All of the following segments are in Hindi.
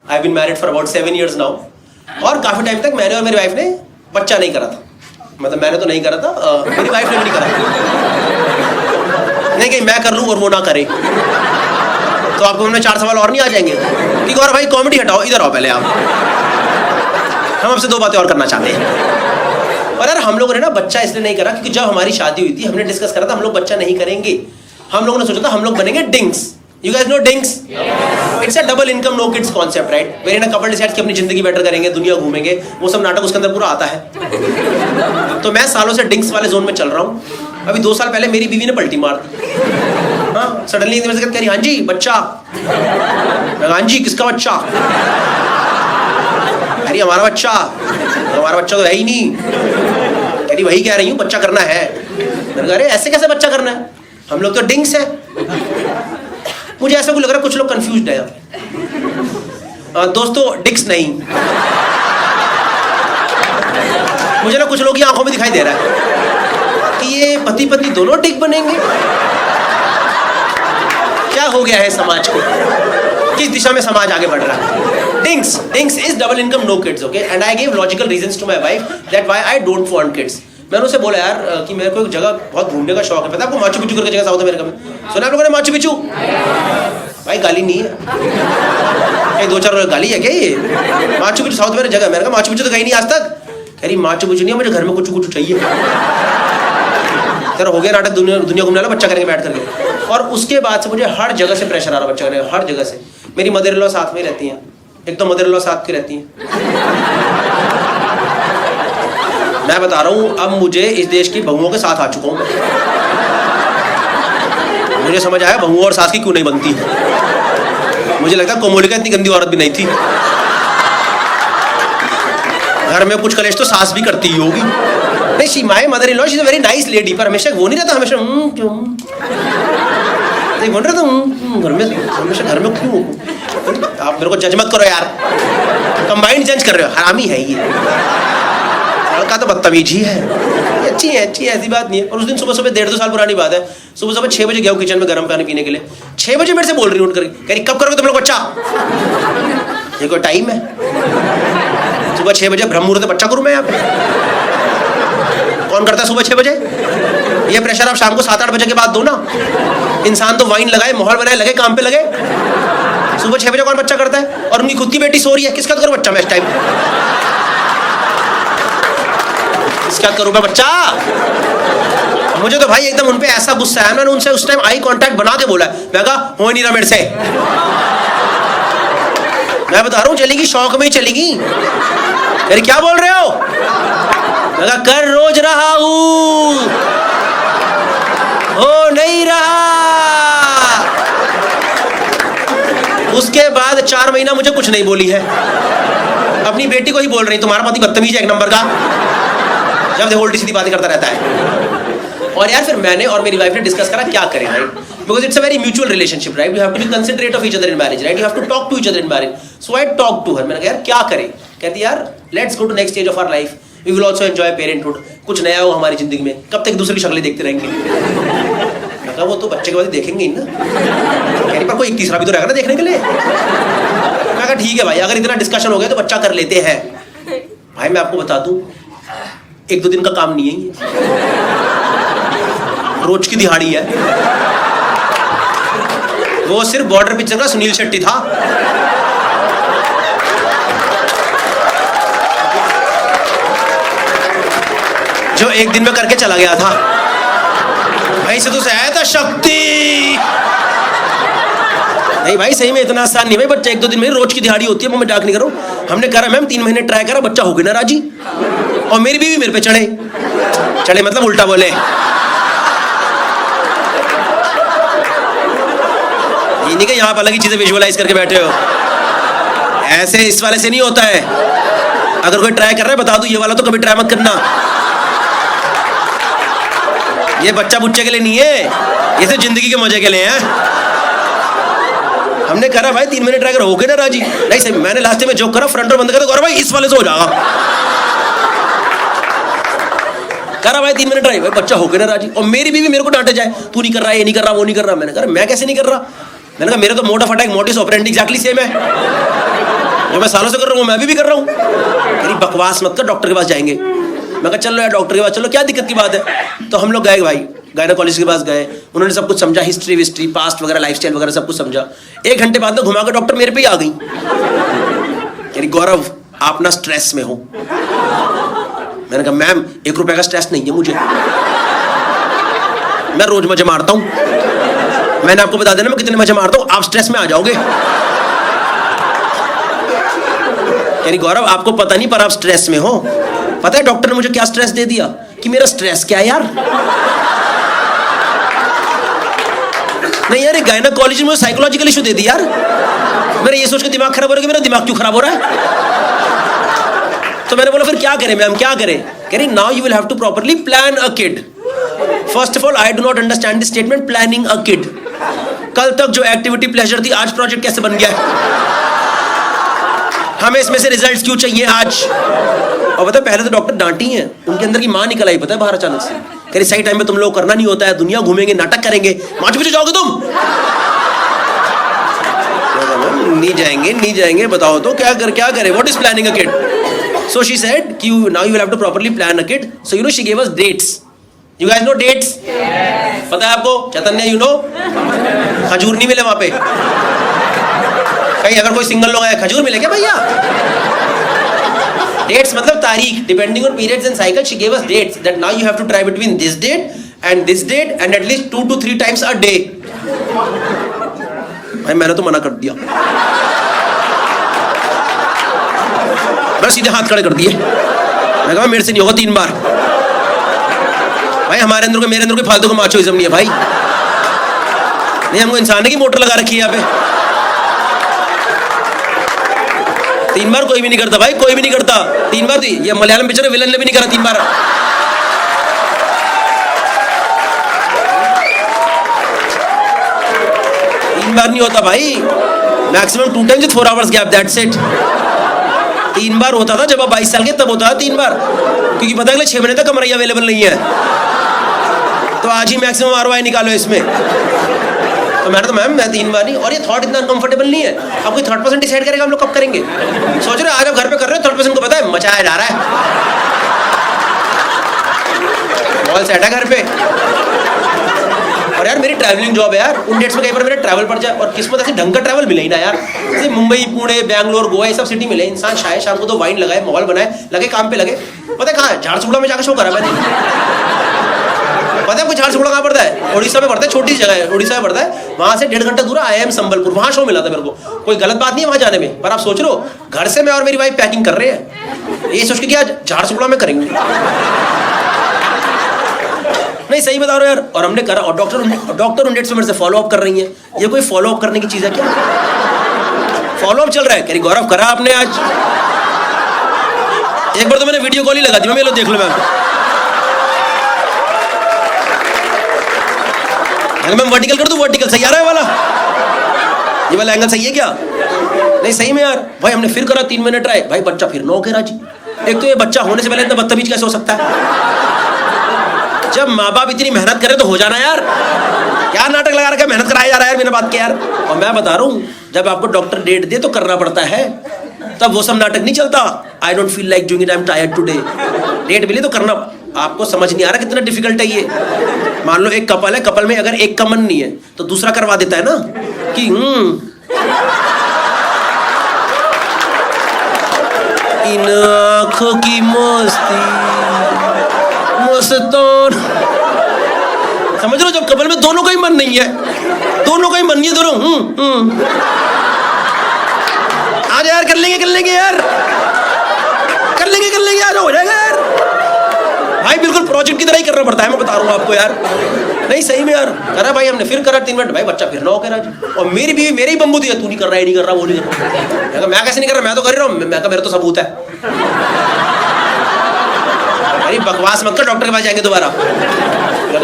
I been married for about 7 years now, और काफी टाइम तक मैंने और मेरी वाइफ ने बच्चा नहीं करा था। मतलब मैंने तो नहीं करा था, मेरी वाइफ ने भी नहीं करा। नहीं कि मैं कर लूं और वो ना करे, तो आपको उनमें 4 सवाल और नहीं आ जाएंगे कि गौरव भाई कॉमेडी हटाओ, इधर आओ पहले आप, हम आपसे 2 बातें और करना चाहते हैं। और यार हम लोगों ने ना बच्चा इसलिए नहीं करा क्योंकि जब हमारी शादी हुई थी हमने डिस्कस करा था हम लोग बच्चा नहीं करेंगे। हम लोगों ने सोचा था हम लोग बनेंगे डिंग्स। You guys know DINGS? It's a double income no kids concept, right? Wherein a couple decides कि अपनी जिंदगी बेटर करेंगे, दुनिया घूमेंगे, वो सब नाटक उसके अंदर पूरा आता है। तो मैं सालों से डिंग्स वाले जोन में चल रहा हूँ। अभी 2 साल पहले मेरी बीवी ने पलटी मार दी। हाँ, सडनली मेरे से कह रही हाँ जी बच्चा। हाँ जी किसका बच्चा? अरे हमारा बच्चा। हमारा बच्चा तो है ही नहीं। कह रही वही कह रही हूँ बच्चा करना है। मैंने कहा अरे ऐसे कैसे बच्चा करना है? हम लोग तो डिंग्स हैं। मुझे ऐसा कुछ लग रहा है कुछ लोग कंफ्यूज्ड है। दोस्तों डिक्स नहीं, मुझे ना कुछ लोग की आंखों में दिखाई दे रहा है कि ये पति पत्नी दोनों डिक बनेंगे। क्या हो गया है समाज को? किस दिशा में समाज आगे बढ़ रहा है? Dinks is double income no kids, okay, and I give logical reasons to my wife that why I don't want kids. मैंने उसे बोला यार कि मेरे को एक जगह बहुत घूमने का शौक है, पता है आपको? माचू पिचू करके जगह साउथ अमेरिका में, सुना आप लोगों ने माचू पिचू? भाई गाली नहीं है, 2-4 गाली है क्या ये? माचू पिचू साउथ में जगह, मैंने कहा माचू पिचू तो कहीं नहीं आज तक। कह रही माचू पिचू नहीं है, मुझे घर में कुछ चाहिए। तेरा हो गया नाटक, दुनिया घूमने वाला, बच्चा करेंगे बैठ करके। और उसके बाद से मुझे हर जगह से प्रेशर आ रहा बच्चा करने का, हर जगह से। मेरी मदर इन लॉ साथ में रहती हैं, एक तो मदर इन लॉ साथ की रहती हैं। मैं बता रहा हूँ अब मुझे इस देश की बहुओं के साथ आ चुका हूँ। मुझे समझ आया बहुओं और सास की क्यों नहीं बनती। मुझे लगता है कोमोलिका इतनी गंदी औरत भी नहीं थी। घर में कुछ कलेश तो सास भी करती ही होगी। नहीं, she my mother in law she is a very nice lady, पर हमेशा वो नहीं रहता, हमेशा क्यों नहीं बोल रहे तुम घर में, हमेशा घर में क्यों? आप मेरे को जज मत करो यार, कंबाइंड जज कर रहे हो, हरामी है ये। लड़का तो बदतमीज ही है। अच्छी है ऐसी बात नहीं है। और उस दिन सुबह 1.5-2 साल पुरानी बात है, सुबह 6 बजे गया किचन में गर्म पानी पीने के लिए। 6 बजे मेरे से बोल रही हूँ उठ कर, कह रही कब करोगे तुम लोग बच्चा? ये कोई टाइम है? सुबह 6 बजे ब्रह्म मुहूर्त बच्चा करूँ मैं यहाँ पे? कौन करता है सुबह 6 बजे? ये प्रेशर आप शाम को 7-8 बजे के बाद दो ना। इंसान तो वाइन लगाए, माहौल बनाए, लगे काम पे लगे। सुबह 6 बजे कौन बच्चा करता है? और उनकी खुद की बेटी सो रही है, किसका करूँ बच्चा मैं इस टाइम? क्या करूं मैं बच्चा? मुझे तो भाई एकदम उनपे ऐसा गुस्सा है, मैंने उनसे उस टाइम आई कांटेक्ट बना के बोला, मैं कहा हो नहीं रहा मेरे से। मैं बता रहा हूं चलेगी, शौक में ही चलेगी। अरे क्या बोल रहे हो? मैं कहा कर रोज रहा हूं, हो नहीं रहा। उसके बाद 4 महीना मुझे कुछ नहीं बोली है। अपनी बेटी को ही बोल रही तुम्हारा पति बदतमीज है 1 नंबर का, जब देखो उल्टी सीधी बातें करता रहता है। और यार फिर मैंने और मेरी वाइफ ने डिस्कस करा क्या करें, right? Because it's a very mutual relationship, right? You have to be considerate of each other in marriage, right? You have to talk to each other in marriage. So I talk to her, मैंने कहा यार क्या करें? कहती यार let's go to next stage of our life, we will also enjoy parenthood. कुछ नया हो हमारी जिंदगी में, कब तक दूसरी शक्लें देखते रहेंगे? मैं कहा वो तो बच्चे के बाद देखेंगे ही ना। कह रही पर कोई एक तीसरा भी तो रहेगा ना देखने के लिए। मैं कहा ठीक है भाई, अगर इतना डिस्कशन हो गया तो बच्चा कर लेते हैं। भाई मैं आपको बता दूं 1-2 दिन का काम नहीं है ये, रोज की दिहाड़ी है। वो सिर्फ बॉर्डर पिक्चर का सुनील शेट्टी था। जो 1 दिन में करके चला गया था। भाई से तो आया था शक्ति। नहीं भाई सही में इतना आसान नहीं भाई, बच्चा 1-2 दिन में रोज की दिहाड़ी होती है। मैं मजाक नहीं कर रहा हूं। हमने करा मैम 3 महीने ट्राई करा, बच्चा हो गया ना राजी। और मेरी बीवी मेरे पे चढ़े मतलब उल्टा बोले। ये नहीं कि यहाँ पर अलग ही चीजें विजुअलाइज करके बैठे हो, ऐसे इस वाले से नहीं होता है। अगर कोई ट्राई कर रहा है बता दूं, ये वाला तो कभी ट्राई मत करना। ये बच्चा बुच्चे के लिए नहीं है, ये तो जिंदगी के मजे के लिए है। हमने करा भाई 3 महीने ट्राई कर, हो गए ना राजी। नहीं सही, मैंने लास्ट में जोक करा, फ्रंट और बंद कर, गौरव भाई इस वाले से हो जाएगा। करा भाई 3 महीने ट्राई, भाई बच्चा हो गया ना राजी। और मेरी बीवी मेरे को डांटे जाए, तू नहीं कर रहा, ये नहीं कर रहा, वो नहीं कर रहा। मैंने कहा मैं कैसे नहीं कर रहा? मैंने कहा मेरे तो mode of attack, modus operandi exactly same है। जो मैं सालों से कर रहा हूँ मैं अभी भी कर रहा हूँ। मेरी बकवास मत कर, डॉक्टर के पास जाएंगे। मैं कहा चलो यार डॉक्टर के पास चलो, क्या दिक्कत की बात है। तो हम लोग गए भाई, गायनेकोलॉजिस्ट के पास गए, उन्होंने सब कुछ समझा, हिस्ट्री विस्ट्री पास्ट वगैरह लाइफस्टाइल वगैरह सब कुछ समझा। 1 घंटे बाद में घुमा कर डॉक्टर मेरे पे ही आ गई, कह रही गौरव आप ना स्ट्रेस में हो। मैंने कहा मैम 1 रुपए का स्ट्रेस नहीं है मुझे, मैं रोज मजे मारता हूँ। मैंने आपको बता देना मैं कितने मजे मारता हूँ, आप स्ट्रेस में आ जाओगे। कह रही गौरव आपको पता नहीं पर आप स्ट्रेस में हो। पता है डॉक्टर ने मुझे क्या स्ट्रेस दे दिया कि मेरा स्ट्रेस क्या है यार। नहीं यार गायनेकोलॉजी में साइकोलॉजिकल इशू दे दी यार। मेरा ये सोच के दिमाग खराब हो रहा है कि मेरा दिमाग क्यों खराब हो रहा है। तो मैंने बोला फिर क्या करें मैम, क्या करें। कह रही now you will have to properly plan a kid. First of all I do not understand this statement planning a kid. कल तक जो एक्टिविटी प्लेजर थी आज प्रोजेक्ट कैसे बन गया है। हमें इसमें से रिजल्ट्स क्यों चाहिए आज। और पता है पहले तो डॉक्टर डांटी हैं, उनके अंदर की मां निकल आई पता है बाहर अचानक से। कह रही सही टाइम पे तुम लोग करना नहीं होता है, दुनिया घूमेंगे नाटक करेंगे, 5 बजे जाओगे तुम। नहीं जाएंगे बताओ तो क्या करे। What is planning a kid. So she said कि now you will have to properly plan a kid. So you know she give us dates. You guys know dates. पता है आपको चैतन्य यू नो खजूर नहीं मिले वहां पे कहीं, अगर कोई सिंगल लोग आया खजूर मिले क्या भैया। डेट्स मतलब तारीख, depending on periods and cycle she give us dates that now you have to try between this date and at least 2 to 3 times a day. भाई मैंने तो मना कर दिया, मैं सीधे हाथ खड़े कर दिए। मैं कहा मेरे से नहीं होगा 3 बार। भाई हमारे अंदर मेरे अंदर कोई फालतू का माचोइज्म नहीं है भाई। नहीं हमको इंसान की मोटर लगा रखी है यहाँ पे। 3 बार कोई भी नहीं करता भाई, कोई भी नहीं करता 3 बार। ये मलयालम पिक्चर विलन ने भी नहीं करा 3 बार। 3 बार नहीं होता भाई, maximum 2 times 4 hours gap, that's it. 3 बार होता था जब आप 22 साल के तब होता था 3 बार, क्योंकि पता है 6 महीने तक कमरा अवेलेबल नहीं है। तो आज ही मैक्सिमम ROI निकालो इसमें। तो मैम मैं 3 बार नहीं। और ये थॉट इतना अनकंफर्टेबल नहीं है। अब कोई 3rd person डिसाइड करेगा हम लोग कब करेंगे। सोच रहे आज आप घर पे कर रहे हो, 3rd person को पता है मचाया जा रहा है, बॉल सेट है घर पे। और यार मेरी ट्रैवलिंग जॉब है यार, उन डेट्स में कहीं पर मेरा ट्रैवल पड़ जाए और किस्मत ऐसे ढंग का ट्रैवल मिले ही ना यार। जैसे मुंबई पुणे बैंगलोर गोवा ये सब सिटी मिले, इंसान शायद शाम को तो वाइन लगाए माहौल बनाए लगे काम पे लगे। पता है कहाँ है, झारसुगुड़ा में जाकर शो करा मैंने। पता है आपको झारसुगुड़ा कहाँ पड़ता है, उड़ीसा में पड़ता है, छोटी जगह है उड़ीसा में पड़ता है। वहां से 1.5 घंटा दूर IIM संबलपुर, वहां शो मिला था मेरे को। कोई गलत बात नहीं है वहां जाने में, पर आप सोच रहे हो घर से मैं और मेरी वाइफ पैकिंग कर रहे हैं, ये सोच के कि आज झारसुगुड़ा में करेंगे। नहीं सही बता रहा हूं यार। और हमने करा और डॉक्टर उन डेट्स में मेरे से फॉलो अप कर रही है। ये कोई फॉलो अप करने की चीज है क्या। फॉलो अप चल रहा है। कह रही गौरव करा आपने आज। एक बार तो मैंने वीडियो कॉल ही लगा दी, मैं लो देख लो मैम। मैम वर्टिकल कर दूं, वर्टिकल सही आ रहा है वाला, ये वाला एंगल सही है क्या। नहीं सही में यार। भाई हमने फिर करा 3 महीने ट्राई, भाई बच्चा फिर नो कह राजी। एक तो ये बच्चा होने से पहले इतना बदतमीज कैसे हो सकता है। जब माँ बाप इतनी मेहनत करे तो हो जाना यार, क्या नाटक लगा रखा है, मेहनत कराया जा रहा है बिना बात के यार। और मैं बता रहा हूँ जब आपको डॉक्टर डेट दे तो करना पड़ता है, तब वो सब नाटक नहीं चलता। I don't feel like doing it, I am tired today. Date मिली तो करना। आपको समझ नहीं आ रहा कितना डिफिकल्ट है ये। मान लो एक कपल है, कपल में अगर एक का मन नहीं है तो दूसरा करवा देता है ना कि इन आँखों की मस्ती मस्तान। समझ लो जब कपल में दोनों का ही मन नहीं है, दोनों का ही मन नहीं है, दोनों आज यार कर लेंगे यार, कर लेंगे यार, हो जाएगा यार। भाई बिल्कुल प्रोजेक्ट की तरह ही करना पड़ता है, मैं बता रहा हूँ आपको यार। नहीं सही में यार करा भाई हमने, फिर करा 3 मिनट, भाई बच्चा फिर ना कह रहा। और मेरी बीवी मेरे ही बम्बू दिया, तू नहीं कर रहा, ये नहीं कर रहा, वो नहीं कर रहा। मैं कैसे नहीं कर रहा, मैं तो कर रहा हूँ। मैं कहा मेरा तो सबूत है। अरे बकवास मत कर, डॉक्टर के पास जाएंगे दोबारा।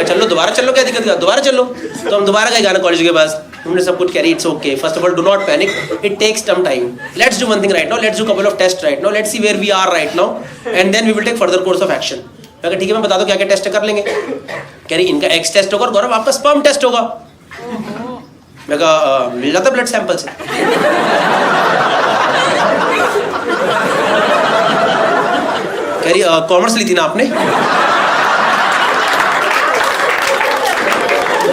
चलो दोबारा चलो, क्या दिक्कत है, दोबारा चलो। तो हम दोबारा गए गायनेकोलॉजिस्ट के पास, हमने सब कुछ करी, it's okay. First of all do not panic, it takes some time. Let's do one thing right now, let's do couple of test right now, let's see where we are right now and then we will take further course of action. मैं कहा ठीक है, मैं बता दो क्या क्या टेस्ट कर लेंगे। कह रही इनका एक्स टेस्ट होगा और गौरव आपका स्पर्म टेस्ट होगा। मैं कहा मिल जाता ब्लड सैंपल से। कह रही कॉमर्स ली थी ना आपने?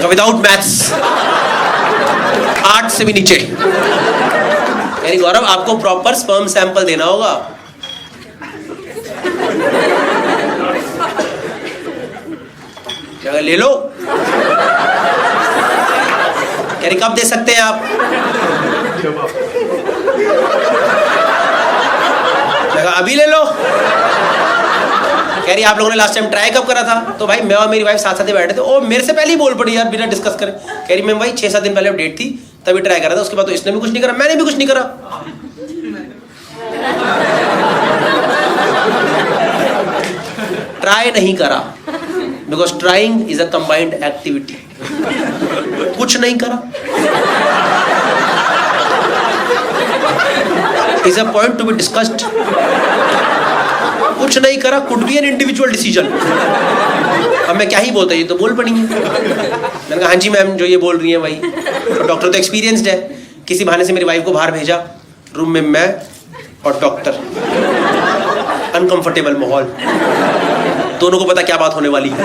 विदाउट मैथ्स, आर्ट से भी नीचे। कह रही गौरव आपको प्रॉपर स्पर्म सैंपल देना होगा। क्या ले लो? कह रही कब दे सकते हैं आप? अभी ले लो। कह रही आप लोगों ने लास्ट टाइम ट्राई कब करा था? तो भाई मैं और मेरी वाइफ साथ साथ बैठे थे, और मेरे से पहले ही बोल पड़ी यार बिना डिस्कस करे। कह रही मैम भाई 6-7 दिन पहले डेट थी तभी ट्राई करा था, उसके बाद तो इसने भी कुछ नहीं करा, मैंने भी कुछ नहीं करा। ट्राई नहीं करा, because trying is a combined activity. कुछ नहीं करा is a point to be discussed. कुछ नहीं करा could be an individual decision. अब मैं क्या ही बोलता, ये तो बोल पड़ी है। मैंने कहा हाँ जी मैम जो ये बोल रही है वही। तो डॉक्टर तो एक्सपीरियंस्ड है, किसी बहाने से मेरी वाइफ को बाहर भेजा, रूम में मैं और डॉक्टर, अनकंफर्टेबल माहौल, दोनों को पता क्या बात होने वाली है।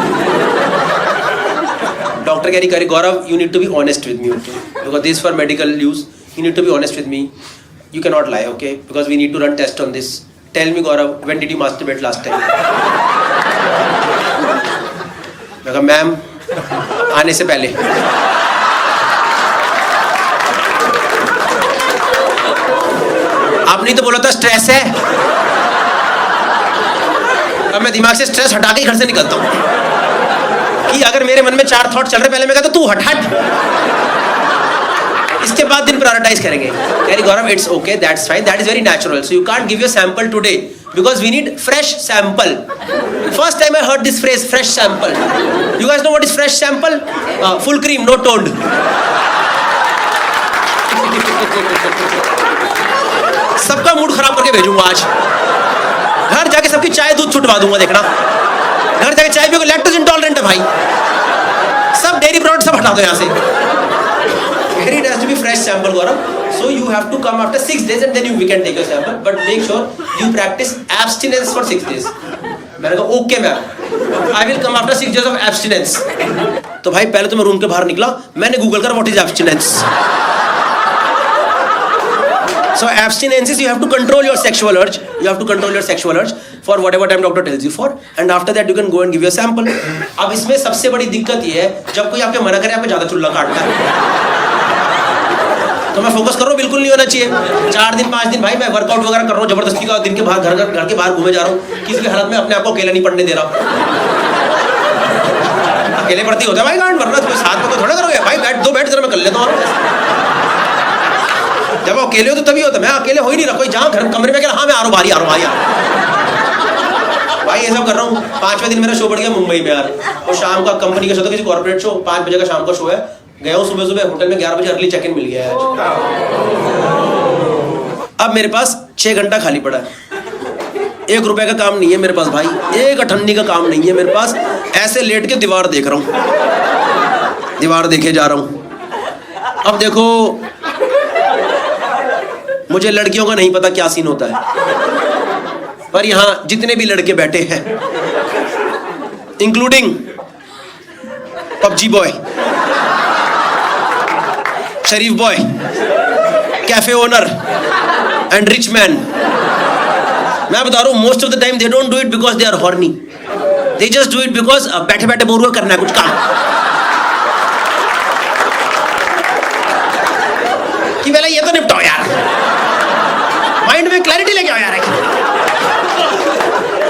डॉक्टर कह रही Gaurav you need to be honest with me, okay, because this for medical use, you need to be honest with me, you cannot lie, okay, because we need to run test on this. Tell me Gaurav, when did you masturbate last time? मैं कहा मैम आने से पहले। आपने तो बोला था स्ट्रेस है। अब मैं दिमाग से स्ट्रेस हटा के ही घर से निकलता हूँ कि अगर मेरे मन में 4 थॉट चल रहे, पहले मैं कहता तू हट, इसके बाद दिन प्रायोरिटाइज करेंगे। कह रही Gaurav it's okay, that's fine, that is very natural, so you can't give your sample today because we need fresh sample. First time I heard this phrase, fresh sample. You guys know what is fresh sample? Full cream, no toned. सबका मूड खराब करके भेजूंगा आज। घर जाके सबकी चाय दूध छुटवा दूंगा, देखना। घर जाके चाय पियोगे, लैक्टोज इंटॉलरेंट है भाई, सब डेयरी प्रोडक्ट सब हटा दो यहाँ से। It has to be fresh sample, Gaurav. So you have to come after 6 days and then we can take your sample. But make sure you practice abstinence for 6 days. मैंने कहा okay ma'am, I will come after 6 days of abstinence. तो भाई पहले तो मैं रूम के बाहर निकला, मैंने गूगल कर what is abstinence. So abstinence is you have to control your sexual urge. You have to control your sexual urge for whatever time doctor tells you for, and after that you can go and give your sample. अब इसमें सबसे बड़ी दिक्कत ये है जब कोई आपके मना करे, आपको ज्यादा चुल्ला काटता है। तो मैं फोकस कर रहा हूँ, बिल्कुल नहीं होना चाहिए। 4 दिन 5 दिन भाई मैं वर्कआउट वगैरह कर रहा हूँ जबरदस्ती का, दिन के बाहर घर के बाहर घूमे जा रहा हूँ, किसी भी हालत में अपने आप को अकेला नहीं पढ़ने दे रहा। अकेले पढ़ती होता है भाई गांड, वरना कोई साथ में तो थोड़ा करोगे भाई, बैठ जरा मैं कर लेता हूँ। जब अकेले हो तो तभी होता, मैं अकेले हो ही नहीं रहा, कोई जहाँ घर कमरे में, हाँ मैं आ रहा हूँ, भाई ये सब कर रहा हूँ। 5वें दिन मेरा शो बढ़ गया मुंबई में यार, और शाम का कंपनी का शो था, किसी कॉर्पोरेट शो, 5 बजे का शाम का शो है। गया हूँ सुबह होटल में, 11 बजे अर्ली चेक इन मिल गया है। अब मेरे पास 6 घंटा खाली पड़ा है, 1 रुपए का काम नहीं है मेरे पास भाई, 1 अठन्नी का काम नहीं है मेरे पास। ऐसे लेट के दीवार देख रहा हूँ, दीवार देखे जा रहा हूँ। अब देखो मुझे लड़कियों का नहीं पता क्या सीन होता है, पर यहाँ जितने भी लड़के बैठे हैं इंक्लूडिंग पबजी बॉय, शरीफ boy, cafe owner and rich man, मैं बता रहा हूं most of the time they don't do it because they are horny, they just do it because बैठे बैठे बोर हुआ करना है कुछ काम। कि पहले ये तो निपटाओ यार, माइंड में क्लैरिटी लेके आओ यार।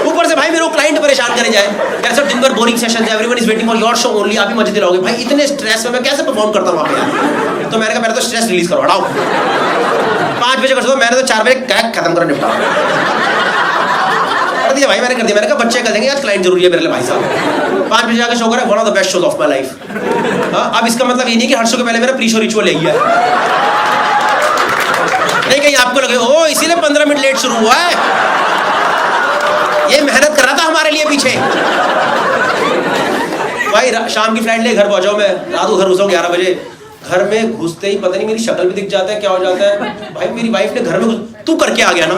ऊपर से भाई मेरे को क्लाइंट परेशान करे जाए यार, सब दिन भर बोरिंग सेशन है, everyone is waiting for your show only, आप ही मजे दिलाओगे भाई। इतने स्ट्रेस में मैं कैसे परफॉर्म करता हूँ वहाँ पे यार। तो मैंने कहा मेरा तो स्ट्रेस रिलीज करो, हटाओ। 5 बजे कर दो, मैंने तो 4 बजे कैक खत्म करो, निपटाओ कर दिया भाई, मैंने कर दिया। मैंने कहा बच्चे कर देंगे, आज क्लाइंट जरूरी है मेरे लिए भाई साहब। 5 बजे जाकर शो करा, one of the best shows of my life. अब इसका मतलब ये नहीं कि हर शो के पहले मेरा प्री शो रिचुअल है, नहीं कहीं आपको लगे ओ इसीलिए 15 मिनट लेट शुरू हुआ है, ये मेहनत कर रहा था हमारे लिए पीछे। भाई शाम की फ्लाइट ले घर पहुंचाओ, मैं रात को घर घुसा 11 बजे। घर में घुसते ही पता नहीं मेरी शक्ल भी दिख जाता है, क्या हो जाता है भाई, मेरी वाइफ ने घर में तू करके आ गया ना।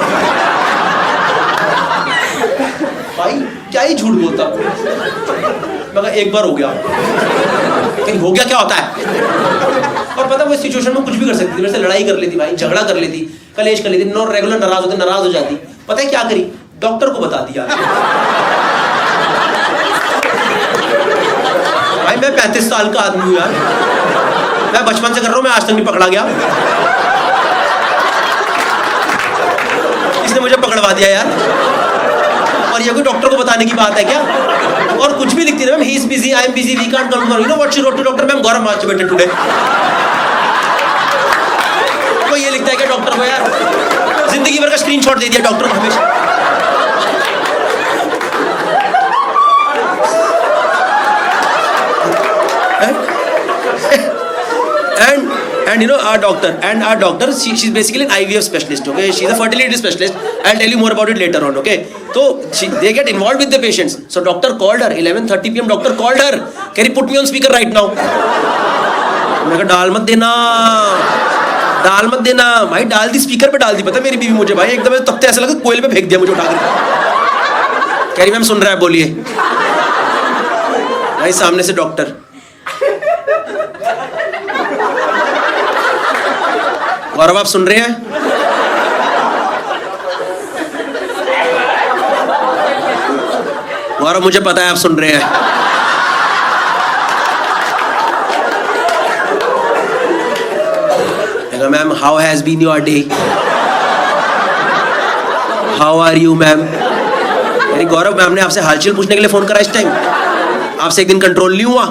भाई क्या ही झूठ बोलता। मैं एक बार हो गया, कहीं हो गया क्या होता है। और पता वो इस सिचुएशन में कुछ भी कर सकती थी, मेरे से लड़ाई कर लेती भाई, झगड़ा कर लेती, कलेश कर लेती, नॉन रेगुलर नाराज हो जाती। पता है क्या करी, डॉक्टर को बता दिया। भाई मैं 35 साल का आदमी हूँ यार, मैं बचपन से कर रहा हूँ, मैं आज तक नहीं पकड़ा गया, इसने मुझे पकड़वा दिया यार। और ये कोई डॉक्टर को बताने की बात है क्या। और कुछ भी लिखती है, he is busy, I am busy, we can't come tomorrow, you know what she wrote to doctor, ma'am Gaurav masturbated today. कोई ये लिखता है क्या डॉक्टर को यार, जिंदगी भर का स्क्रीनशॉट दे दिया डॉक्टर को हमेशा। And you know our doctor she's basically an IVF specialist, okay, she's a fertility specialist, I'll tell you more about it later on, okay. So they get involved with the patients, so doctor called her 11:30 PM, doctor called her, can you put me on speaker right now। मैं कहा डाल मत देना भाई, डाल दी स्पीकर पे, डाल दी। पता मेरी बीवी मुझे भाई एकदम तख्ते ऐसा लगा कोयले पे फेंक दिया मुझे उठाकर। कह रही मैम सुन रहा है, बोलिए। भाई सामने से डॉक्टर, गौरव आप सुन रहे हैं। गौरव मुझे पता है आप सुन रहे हैं। Ma'am how has been your day, how are you ma'am. यानी गौरव मैम ने आपसे हालचाल पूछने के लिए फोन करा इस टाइम, आपसे एक दिन कंट्रोल नहीं हुआ।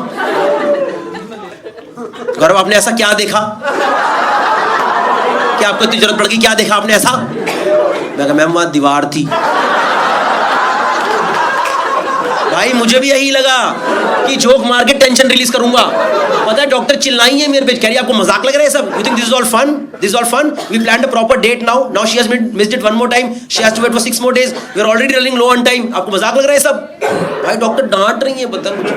गौरव आपने ऐसा क्या देखा कि आपको इतनी जरूरत पड़ गई, क्या देखा आपने ऐसा। मैं कहा मैम वहां दीवार थी। भाई मुझे भी यही लगा कि जोक मार के टेंशन रिलीज करूंगा। पता है डॉक्टर चिल्लाई है मेरे पे, कह रही आपको मजाक लग रहा है सब, you think this is all fun, this is all fun, we planned a proper date now she has missed it one more time, she has to wait for 6 more days, we are already running low on time, आपको मजाक लग रहा है सब। भाई डॉक्टर डांट रही है, पता मुझे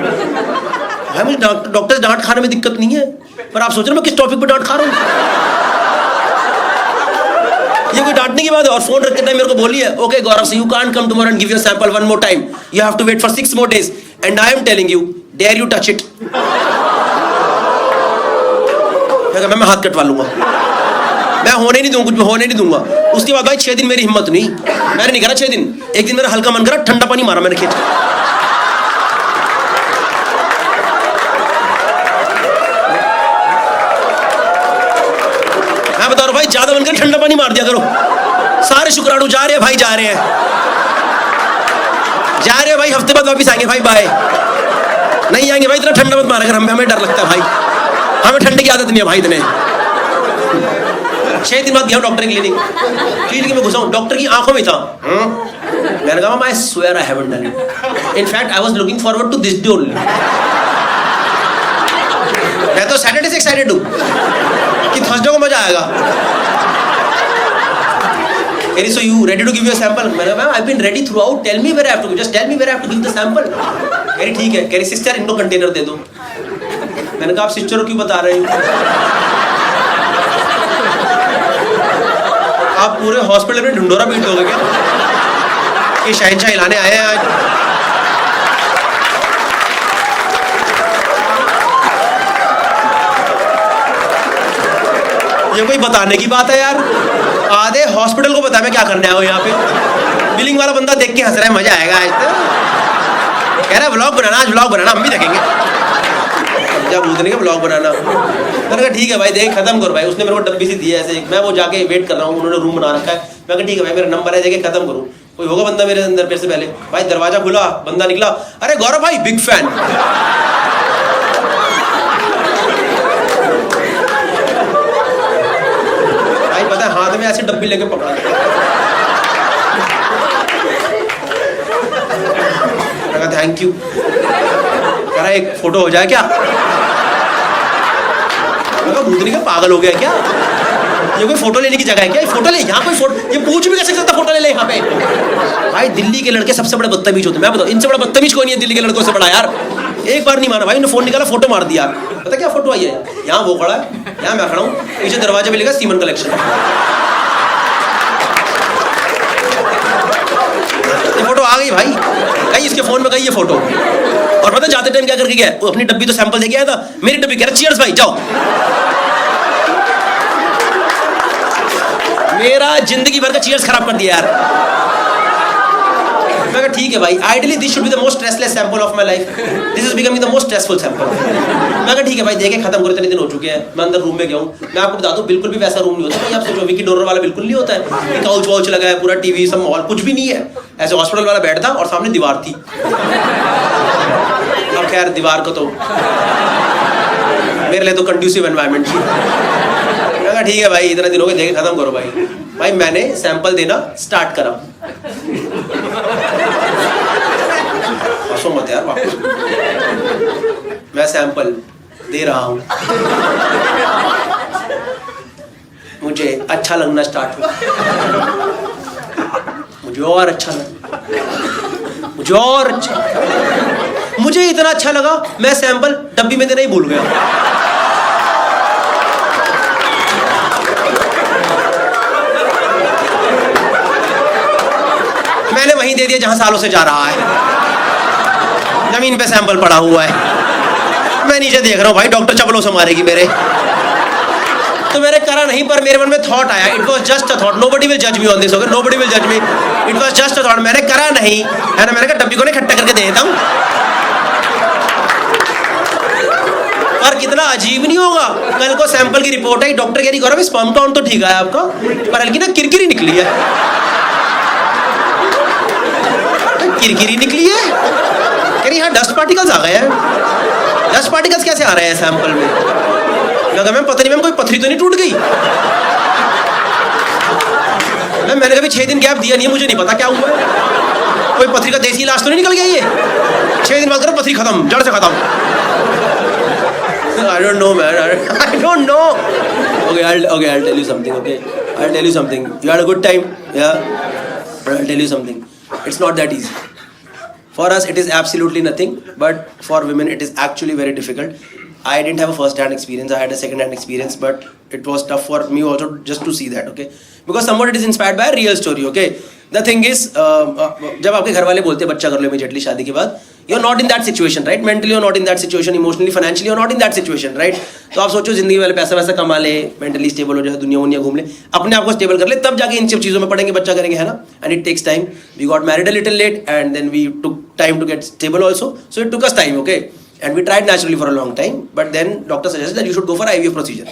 भाई, मुझे डॉक्टर से डांट खाने में दिक्कत नहीं है, पर आप सोच रहे हो मैं किस टॉपिक पे डांट खा रहा हूँ। ये कोई डांटने की बात है। और फोन रखते टाइम मेरे को बोली है, ओके गौरव से you can't come tomorrow and give your sample one more time, you have to wait for 6 more days and I am telling you, dare you touch it. मैं हाथ कटवा लूंगा, मैं होने नहीं दूंगा, कुछ होने नहीं दूंगा। उसके बाद भाई 6 दिन मेरी हिम्मत नहीं, मैंने नहीं करा 6 दिन। एक दिन मेरा हल्का मन करा, ठंडा पानी मारा मैंने खींच। मैं बता रहा हूं भाई, ज्यादा मन कर ठंडा पानी मार दिया करो। सारे शुक्राणु जा रहे हैं भाई, जा रहे हैं भाई, हफ्ते बाद वापिस आएंगे भाई, बाय। नहीं आएंगे भाई, इतना ठंडा मत मारा कर, हमें डर लगता है भाई, हमें ठंडे की आदत नहीं है भाई इतने। 6 दिन बाद गया डॉक्टर की क्लिनिक में घुसा हूं, डॉक्टर की आंखों में था। मैंने कहा I swear I haven't done it, in fact I was looking forward to this day only. मैं तो सैटरडे से एक्साइटेड हूं कि थर्सडे को मजा आएगा। Keri, so you ready to give your sample? मैंने कहा I've been ready throughout. Tell me where I have to. Just tell me where I have to give the sample. Keri ठीक है. Keri सिस्टर इनको कंटेनर दे दो। मैंने कहा आप सिस्टर को क्यों बता रहे हो? आप पूरे हॉस्पिटल में ढिंढोरा पीट दोगे क्या? कि शहंशाह हिलाने आए हैं आज? ये कोई बताने की बात है यार? आधे हॉस्पिटल को पता है मैं क्या करने आया हूँ यहाँ पे। बिलिंग वाला बंदा देख के हंस रहा है, मजा आएगा आज तो। कह रहा है व्लॉग बनाना, आज व्लॉग बनाना, हम भी देखेंगे। जब भूतने का व्लॉग बनाना, मैंने कहा ठीक है भाई, देख खत्म करो भाई। उसने मेरे को डब्बी सी दी है ऐसे, मैं वो जाके वेट कर रहा हूँ, उन्होंने रूम बना रखा है। मैं कहा ठीक है भाई, मेरा नंबर है, देखे खत्म करूँ। कोई होगा बंदा मेरे अंदर मेरे से पहले? भाई दरवाजा खुला, बंदा निकला, अरे गौरव भाई बिग फैन। भाई पता है हाथ में ऐसे डब्बी लेके पकड़ा, थैंक यू। कह रहा एक फोटो हो जाए क्या? भूतनी का पागल हो गया क्या? ये कोई फोटो लेने की जगह है क्या? ये फोटो ले, यहाँ कोई फोटो, ये पूछ भी कैसे सकता फोटो ले ले यहाँ पे? भाई दिल्ली के लड़के सबसे बड़े बदतमीज होते हैं, मैं बताऊँ, इनसे बड़ा बदतमीज कोई नहीं है दिल्ली के लड़कों से बड़ा यार। एक बार नहीं माना भाई, उन्होंने फोन निकाला, फोटो मार दिया। पता क्या फोटो आई है? यहाँ वो खड़ा है, यहाँ मैं खड़ा हूँ, पीछे दरवाजे पे लिखा सीमन कलेक्शन। गई भाई, गई इसके फोन में गई ये फोटो। और पता जाते टाइम क्या करके गया, वो अपनी डब्बी तो सैंपल देके आया था, मेरी डब्बी कह रहा चीयर्स भाई जाओ। मेरा जिंदगी भर का चीयर्स खराब कर दिया यार। मैं कहा ठीक है भाई, ideally this should be the most stressless sample of my life, this is becoming the most stressful sample. मैं कहा ठीक है भाई, देखे खत्म करो, इतने दिन हो चुके हैं। मैं अंदर रूम में गया हूँ, मैं आपको बता दूं बिल्कुल भी वैसा रूम नहीं होता भाई। आप सोचो विकी डोनर वाला बिल्कुल नहीं होता है, काउच वाउच लगा है, पूरा टीवी सब माहौल कुछ भी नहीं है, ऐसे हॉस्पिटल वाला बेड था और सामने दीवार थी। अब खैर दीवार को तो मेरे लिए तो कंड्यूसिव एनवायरनमेंट थी। मैं कहा ठीक है भाई, इतने दिन हो गए, देखे खत्म करो भाई। भाई मैंने सैंपल देना स्टार्ट करा, हंसो मत यार वापस। मैं सैंपल दे रहा हूं, मुझे अच्छा लगना स्टार्ट हुआ, मुझे और अच्छा लगा, मुझे और अच्छा, मुझे इतना अच्छा लगा मैं सैंपल डब्बी में देना ही भूल गया। मैंने वहीं दे दिया जहां सालों से जा रहा है, जमीन पे सैंपल पड़ा हुआ है। मैं नीचे देख रहा हूँ भाई, डॉक्टर चपलों से मारेगी मेरे। तो मैंने करा नहीं, पर मेरे मन में थॉट आया, it was just a thought, nobody will जज me on this, okay, nobody will जज मी, it was just a thought. मैंने करा नहीं है ना, मैंने कहा डब्बी को ना इकट्ठा करके दे देता हूँ। पर कितना अजीब नहीं होगा, कल को सैंपल की रिपोर्ट आई, डॉक्टर कह रही गौरव स्पर्म काउंट तो ठीक है आपका, पर हल्की ना किरकिरी निकली है। किरकिरी निकली है, कह रही हाँ डस्ट पार्टिकल्स आ गए हैं। डस्ट पार्टिकल्स कैसे आ रहे हैं सैंपल में? लगा मैम पता नहीं मैम कोई पथरी तो नहीं टूट गई। मैंने कभी 6 दिन गैप दिया नहीं है, मुझे नहीं पता क्या हुआ है, कोई पथरी का देसी इलाज तो नहीं निकल गया ये? 6 दिन बाद करो पथरी खत्म, जड़ से खत्म। I don't know man, I don't know. Okay, I'll tell you something, okay? I'll tell you something. You had a good time? Yeah? But I'll tell you something. It's not that easy. For us, it is absolutely nothing, but for women, it is actually very difficult. I didn't have a first-hand experience. I had a second-hand experience, but it was tough for me also just to see that, okay? Because somewhat it is inspired by a real story, okay? The thing is, जब आपके घर वाले बोलते हैं बच्चा कर लो immediately शादी के बाद, you're not in that situation, right? Mentally you're not in that situation, emotionally, financially you're not in that situation, right? तो आप सोचो जिंदगी वाले पैसा वैसा कमा ले, mentally stable हो जाए, दुनिया वुनिया घूम ले, अपने आप को stable कर ले, तब जाके इन सब चीज़ों में पढ़ेंगे, बच्चा करेंगे, है ना? And it takes time. We got married a little late, and then we took time to get stable also. So it took us time, okay? And we tried naturally for a long time, but then doctor suggested that you should go for IVF procedure.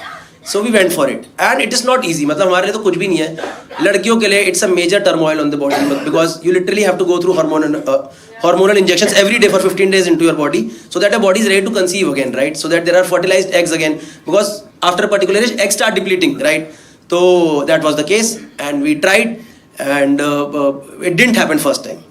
So we went for it, and it is not easy. मतलब हमारे लिए तो कुछ भी नहीं है. लड़कियों के लिए it's a major turmoil on the body because you literally have to go through hormonal injections every day for 15 days into your body, so that your body is ready to conceive again, right? So that there are fertilized eggs again, because after a particular age, eggs start depleting, right? So that was the case, and we tried, and it didn't happen first time,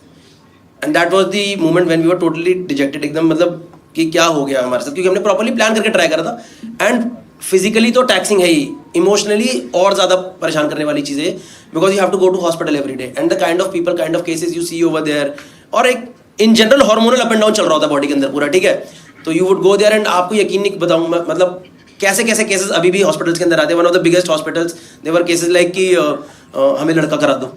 and that was the moment when we were totally dejected. एकदम मतलब कि क्या हो गया हमारे साथ, क्योंकि हमने प्रॉपरली प्लान करके ट्राई करा था, एंड फिजिकली तो टैक्सिंग है ही, इमोशनली और ज़्यादा परेशान करने वाली चीज़ें, because you have to go to hospital every day, and the kind of people, kind of cases you see over there, और एक in general hormonal up and down चल रहा होता है बॉडी के अंदर पूरा, ठीक है? तो you would go there, and आपको यकीन नहीं बताऊँ मतलब कैसे कैसे केसेस अभी भी हॉस्पिटल्स के अंदर आते हैं. One of the biggest hospitals there cases like कि हमें लड़का करा दो.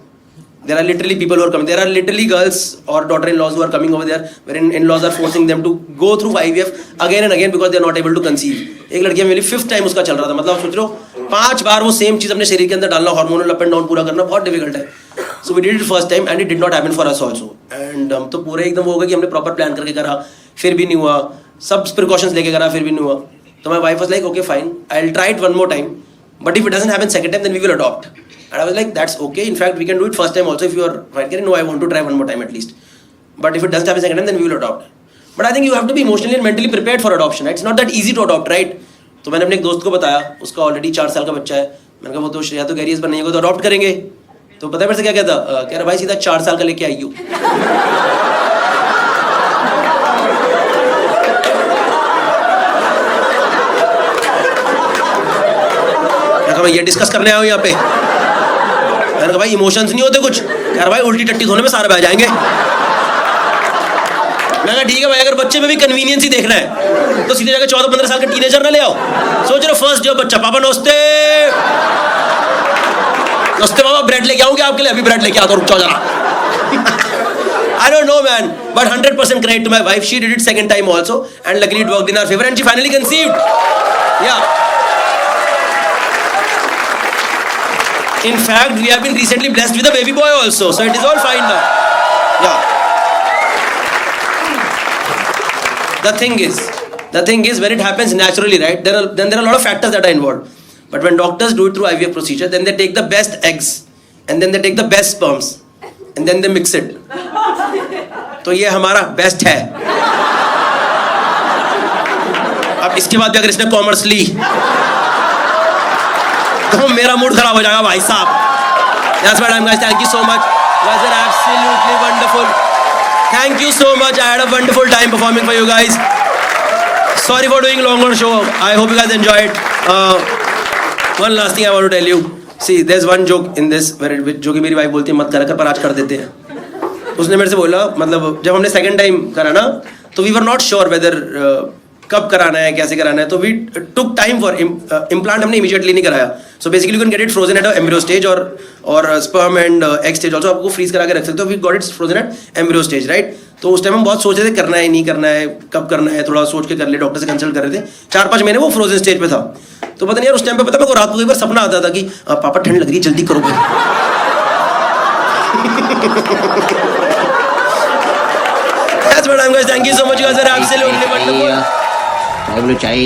There are literally people who are coming. There are literally girls or daughter-in-laws who are coming over there, wherein in-laws are forcing them to go through IVF again and again because they are not able to conceive. एक लड़की मेरी 5th टाइम उसका चल रहा था. मतलब सोच लो 5 बार वो सेम चीज़ अपने शरीर के अंदर डालना, हार्मोनल अप एंड डाउन पूरा करना बहुत डिफिकल्ट है. So we did it first time and it did not happen for us also. And हम तो पूरे एकदम हो गए कि हमने प्रॉपर प्लान करके करा, फिर भी नहीं हुआ. सब प्रिकॉशंस लेके करा, फिर भी नहीं हुआ. तो my wife was like okay fine, I will try it one more time, but if it doesn't happen second time then we will adopt. And I was like, that's okay. In fact, we can do it first time also if you are fine. No, I want to try one more time at least. But if it doesn't happen second time, then we will adopt. But I think you have to be emotionally and mentally prepared for adoption. It's not that easy to adopt, right? तो मैंने अपने एक दोस्त को बताया, उसका ऑलरेडी 4 साल का बच्चा है. मैंने कहा वो तो श्रेया तो कह रही है इस बार नहीं होगा तो अडॉप्ट करेंगे. तो पता है मेरे से क्या कहता, कह रहा भाई सीधा 4 साल का लेके आई हो. मैं ये डिस्कस करने आया हूँ यहाँ पे. मैंने कहा भाई इमोशंस नहीं होते कुछ. यार भाई उल्टी टट्टी धोने में सारे बह जाएंगे. मैं कहा ठीक है भाई, अगर बच्चे में भी कन्वीनियंस ही देखना है तो सीधे जाकर 14-15 साल का टीनेजर ना ले आओ. सोच रहे फर्स्ट जो बच्चा, पापा नमस्ते नमस्ते पापा, ब्रेड लेके आऊँगी आपके लिए, अभी ब्रेड लेके आता हूँ, रुक जाओ जरा. I don't know, man, but 100% credit to my wife. She did it second time also, and luckily it worked in our favor, and she finally conceived. Yeah. In fact, we have been recently blessed with a baby boy also, so it is all fine now. Yeah. The thing is, when it happens naturally, right? Then there are a lot of factors that are involved. But when doctors do it through IVF procedure, then they take the best eggs, and then they take the best sperms, and then they mix it. तो ये हमारा बेस्ट है. अब इसके बाद भी अगर इसने कॉमर्स ली तो मेरा मूड खराब हो जाएगा भाई साहब. That's my time, guys. Thank you so much. Was it absolutely wonderful? Thank you so much. I had a wonderful time performing for you guys. Sorry for doing longer show. I hope you guys enjoyed. One last thing I want to tell you. See, there's one joke in this जो कि मेरी वाइफ बोलती है मत करा कर, पर आज कर देते हैं. उसने मेरे से बोला, मतलब जब हमने सेकंड टाइम करा ना, तो we were not sure whether कब कराना है, कैसे कराना है, तो we took time for implant. हमने इमीडिएटली नहीं कराया. So basically you can get it frozen at embryo stage और sperm and egg stage also. आपको फ्रीज करा के रख सकते हो. We got it frozen at embryo stage, right. तो उस टाइम हम बहुत सोच रहे थे करना है नहीं करना है, कब करना है, थोड़ा सोच के कर ले. डॉक्टर से कंसल्ट कर रहे थे. 4-5 महीने वो फ्रोजन स्टेज पे था. तो पता नहीं यार उस टाइम पे पता मेरे को रात को एक बार सपना आता था कि पापा ठंड लग रही है, जल्दी करो भाई. That's what I'm guys. Thank you so much, guys. Are absolutely wonderful. चाय बोलो चाय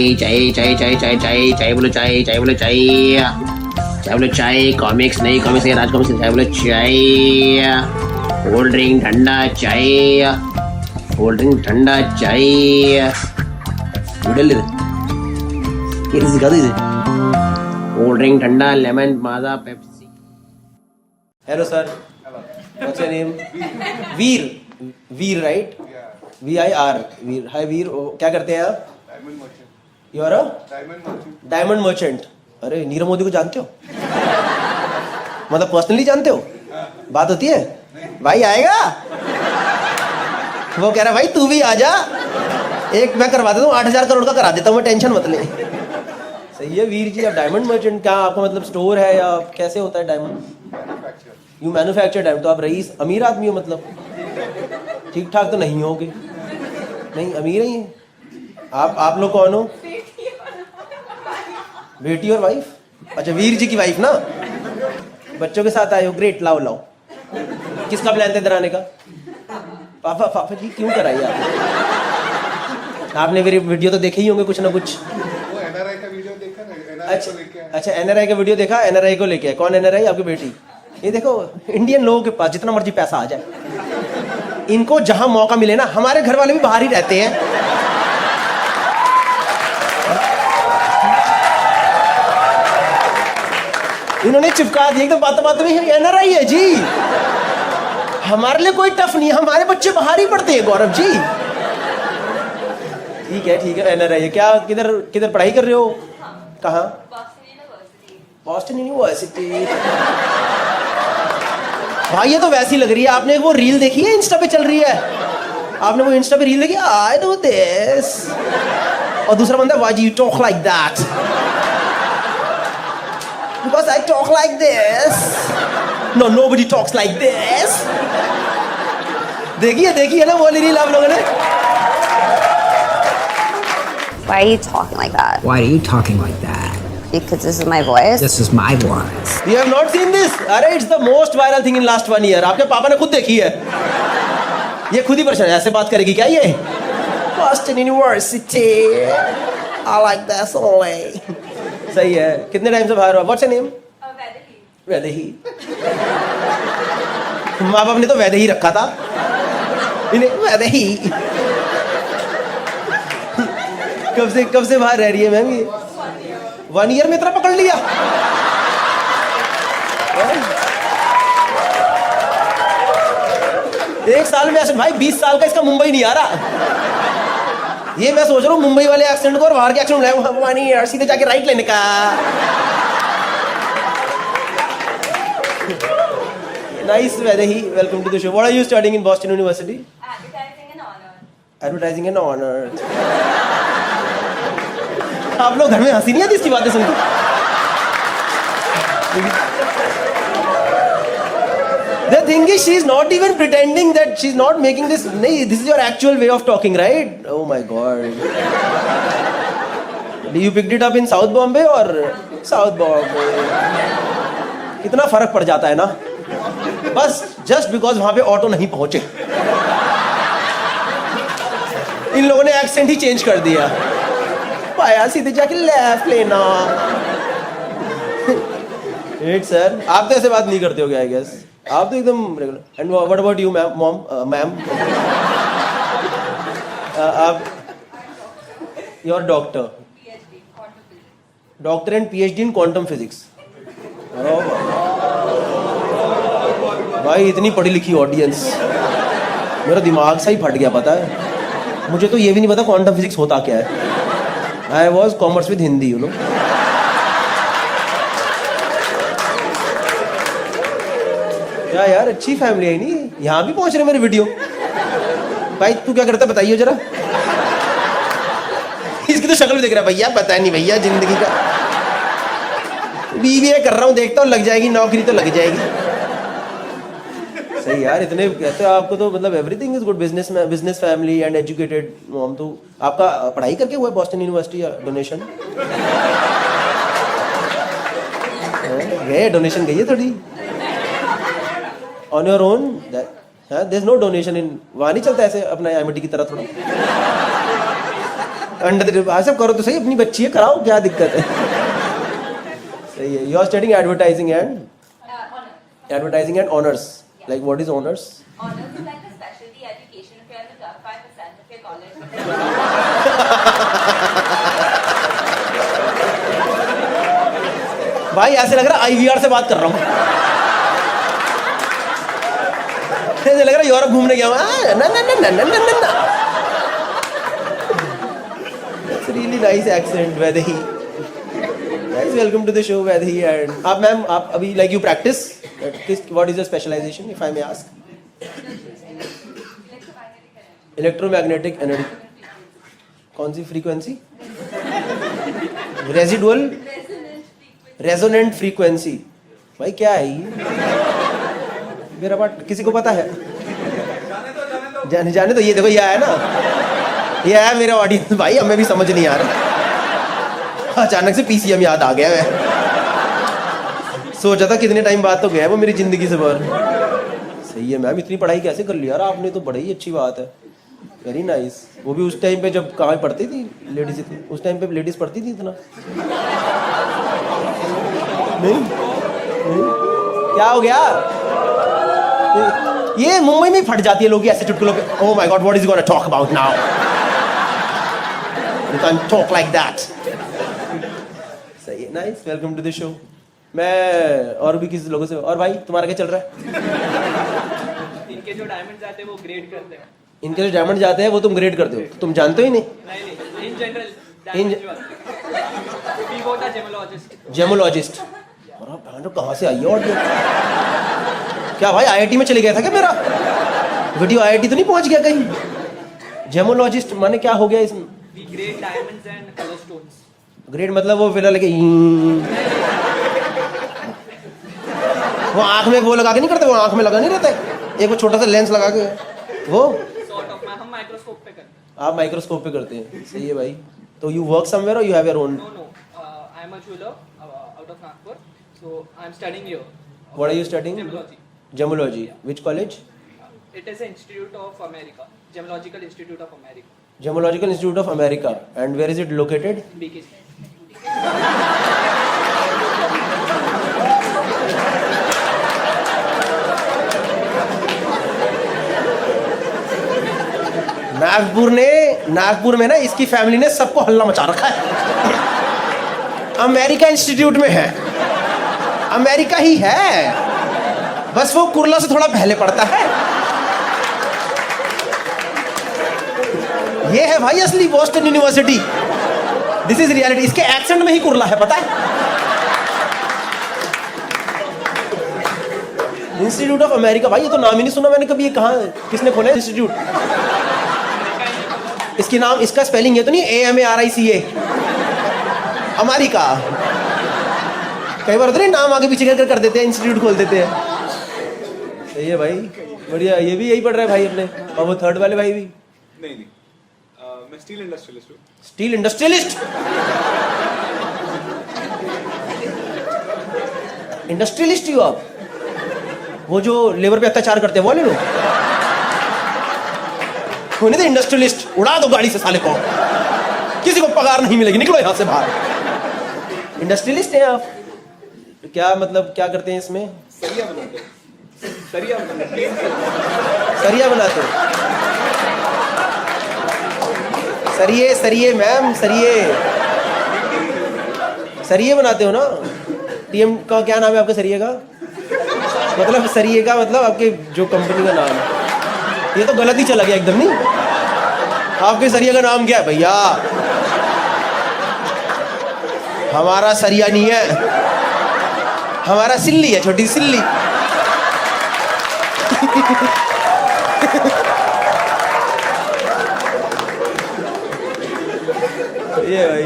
बोलो चाय. कॉमिक्स नहीं, कॉमिक्स नहीं, राज कॉमिक्स. चाय बोलो चाय. कोल्ड ड्रिंक ठंडा चाय. नूडल ले ये सिखा दो इसे. कोल्ड ड्रिंक ठंडा, lemon, Maaza, Pepsi. Hello sir. What's your name? Veer, right? VIR. Veer. Hi Veer. क्या करते हैं आप? Diamond merchant. You are a diamond merchant. अरे नीरव मोदी को जानते हो? मतलब पर्सनली जानते हो? बात होती है? भाई आएगा? वो कह रहा भाई तू भी आ जा. एक मैं करवा देता हूँ, 8,000 करोड़ का करा देता हूँ मैं, टेंशन मत ले. सही है वीर जी. आप डायमंड मर्चेंट, क्या आपका मतलब स्टोर है या कैसे होता है डायमंड? You manufacture diamond. तो आप रईस अमीर आदमी हो मतलब? ठीक ठाक तो नहीं होगे? नहीं अमीर ही हैं आप लोग कौन हो? बेटी और वाइफ. अच्छा वीर जी की वाइफ ना. बच्चों के साथ आए हो, ग्रेट. लाओ किसका प्लान था इधर आने का? पापा जी क्यों कराई आपने मेरी वीडियो तो देखे ही होंगे कुछ ना कुछ. वो एनआरआई का वीडियो देखा ना, अच्छा एनआरआई का वीडियो देखा. एनआरआई को लेके कौन एनआरआई? आपकी बेटी. ये देखो इंडियन लोगों के पास जितना मर्जी पैसा आ जाए, इनको जहां मौका मिले ना, हमारे घर वाले भी बाहर ही रहते हैं. इन्होंने चिपका दिया एकदम बात में एनआरआई है जी. हमारे लिए कोई टफ नहीं है, हमारे बच्चे बाहर ही पढ़ते हैं गौरव जी. ठीक है एनआरआई है. क्या किधर पढ़ाई कर रहे हो? कहाँ? Boston university. भाई ये तो वैसी लग रही है. आपने वो रील देखी है इंस्टा पे चल रही है? आपने वो इंस्टा पे रील देखी? I do this. और दूसरा बंदा why do you talk like that? Because I talk like this. No nobody talks like this. देखिए ना वो रील आप लोगों ने. Why are you talking like that? Why are you talking like that? Because this is my voice. This is my voice. You have not seen this? अरे it's the most viral thing in last 1 year. आपके पापा ने खुद देखी है. ये खुद ही परेशान है. ऐसे बात करेगी क्या ये? Boston University. I like that only. सही है. कितने टाइम से बाहर हो? What's your name? वैदेही. माँ बाप ने तो वैदेही रखा था. इन्हें वैदेही. कब से बाहर रह रही है मैम ये? 1 ईयर में इतना पकड़ लिया. एक साल में ऐसे भाई 20 साल का इसका मुंबई नहीं आ रहा. ये मैं सोच रहा हूँ मुंबई वाले एक्सेंट को और बाहर के एक्सेंट ले 1 ईयर सीधे जाके राइट लेने का. Nice, Vaidehi. Welcome to the show. What are you studying in Boston University? Advertising and honor. आप लोग घर में हंसी नहीं आती इसकी बातें सुनकर? The thing is, she's not even pretending that she's not making this. No, this is your actual way of talking, right? Oh my God. You picked it up in South Bombay or South Bombay? कितना फर्क पड़ जाता है ना, बस जस्ट बिकॉज वहां पे ऑटो नहीं पहुंचे, इन लोगों ने एक्सेंट ही चेंज कर दिया, पाया सीधे जाके लेफ्ट लेना। Right, सर, आप तो ऐसे बात नहीं करते हो, आई गेस आप तो एकदम regular. And what about you ma'am? Ma'am आप, your doctor and PhD in quantum physics. भाई इतनी पढ़ी लिखी ऑडियंस, मेरा दिमाग सा ही फट गया, पता है मुझे तो ये भी नहीं पता क्वांटम फिजिक्स होता क्या है। I was commerce with Hindi, you know. क्या यार, अच्छी फैमिली है नहीं, यहाँ भी पहुंच रहे मेरे वीडियो। भाई तू क्या करता बताइए जरा। इसकी तो शक्ल भी देख रहा है भैया, पता नहीं भैया जिंदगी का। BBA कर रहा हूँ, देखता हूँ लग जाएगी नौकरी तो लग जाएगी। सही यार, इतने कहते हो आपको तो मतलब everything is good. Business family and educated mom. तो आपका पढ़ाई करके हुआ है बॉस्टन यूनिवर्सिटी या डोनेशन? गए डोनेशन गई है थोड़ी on your own? There is no donation in, वहाँ नहीं चलता ऐसे अपना MIT की तरह थोड़ा अंडर सब करो तो सही, अपनी बच्ची है कराओ, क्या दिक्कत है। सही है। You are studying advertising and honours. Like what is honors? Honors is like a specialty education if you're in the top 5% of your college. भाई ऐसे लग रहा है IVR से बात कर रहा हूँ। ऐसे लग रहा है यूरोप घूमने गया हूँ। ना ना ना ना ना ना ना। That's really nice accent, Vaidehi. Guys, welcome to the show, Vaidehi. And आप मैम, आप अभी like you practice? What is your specialization, if I may ask? Electromagnetic energy. कौन सी फ्रीक्वेंसी? Residual resonant frequency. भाई क्या है ये? मेरा बात किसी को पता है? जाने तो ये देखो, ये है ना, ये है मेरा ऑडियंस। भाई हमें भी समझ नहीं आ रहा, अचानक से PCM याद आ गया है। सोचा था कितने टाइम बाद तो गया वो मेरी जिंदगी से बाहर। सही है मैम, इतनी पढ़ाई कैसे कर लिया यार आपने, तो बड़ी ही अच्छी बात है। Very nice. वो भी उस टाइम पे जब कहाँ पढ़ती थी लेडीज, उस टाइम पे लेडीज पढ़ती थी इतना? नहीं? क्या हो गया? ये मुंबई में फट जाती है लोग ऐसे चुटकुलों पे। Oh my God, what is gonna talk about now? You can talk like that. सही है, nice, welcome to the show. मैं और भी किसी लोगों से। और भाई तुम्हारा क्या चल रहा है? इनके जो डायमंड जाते हैं वो ग्रेड करते हैं। इनके जो डायमंड जाते हैं वो तुम ग्रेड करते हो? तुम जानते हो ही नहीं? नहीं, इन जनरल डायमंड जो आते हैं। वो होता है जेमोलॉजिस्ट। कहाँ से आई है? और क्या भाई IIT में चले गया था क्या मेरा वीडियो? IIT तो नहीं पहुंच गया कहीं? जेमोलॉजिस्ट माने क्या हो गया इसमें? We grade diamonds and colour stones. Grade मतलब वो फिलहाल के वो आंख में वो लगा के नहीं करते? वो आंख में लगा नहीं रहता है एक वो छोटा सा लेंस लगा के, वो सॉर्ट ऑफ। हम माइक्रोस्कोप पे करते हैं। आप माइक्रोस्कोप पे करते हैं? सही है भाई। तो यू वर्क समवेयर और you have your own? No, I am a jeweler out of Nagpur, so I am studying here. What are you studying? Gemology. Gemology. Which college? It is an Institute of America, Gemological Institute of America. Gemological Institute of America. And where is it located? BKC. Nagpur में ना इसकी फैमिली ने सबको हल्ला मचा रखा है। अमेरिका इंस्टीट्यूट में है, अमेरिका ही है, बस वो कुर्ला से थोड़ा पहले पड़ता है। ये है भाई असली Boston university. This is reality. इसके एक्सेंट में ही कुर्ला है, पता है? Institute of America. भाई ये तो नाम ही नहीं सुना मैंने कभी। ये कहाँ, किसने खोला इंस्टीट्यूट? इसकी नाम, इसका स्पेलिंग ये तो नहीं AMARICA? अमेरिका। कई बार होता है नाम आगे पीछे कर देते हैं, इंस्टीट्यूट खोल देते हैं। सही है भाई, बढ़िया। ये भी यही पढ़ रहा है भाई अपने, और वो थर्ड वाले भाई भी। नहीं नहीं मैं स्टील इंडस्ट्रियलिस्ट हूँ। Steel industrialist? इंडस्ट्रियलिस्ट ही हो आप? वो जो लेबर पे अत्याचार करते हैं वो वाले लोग? होने दे इंडस्ट्रियलिस्ट, उड़ा दो गाड़ी से साले को, किसी को पगार नहीं मिलेगी, निकलो यहां से बाहर। इंडस्ट्रियलिस्ट हैं आप? क्या मतलब क्या करते हैं इसमें? सरिया बनाते हैं। सरिया बनाते हैं। सरिया बनाते हो? सरिये सरिये मैम, सरिये सरिये बनाते हो ना? टीएम का क्या नाम है आपके सरिये का? मतलब सरिये का मतलब आपके जो कंपनी का नाम है। ये तो गलत ही चला गया एकदम। नहीं, आपके सरिये का नाम क्या है भैया? हमारा सरिया नहीं है, हमारा सिल्ली है, छोटी सिल्ली। ये भाई,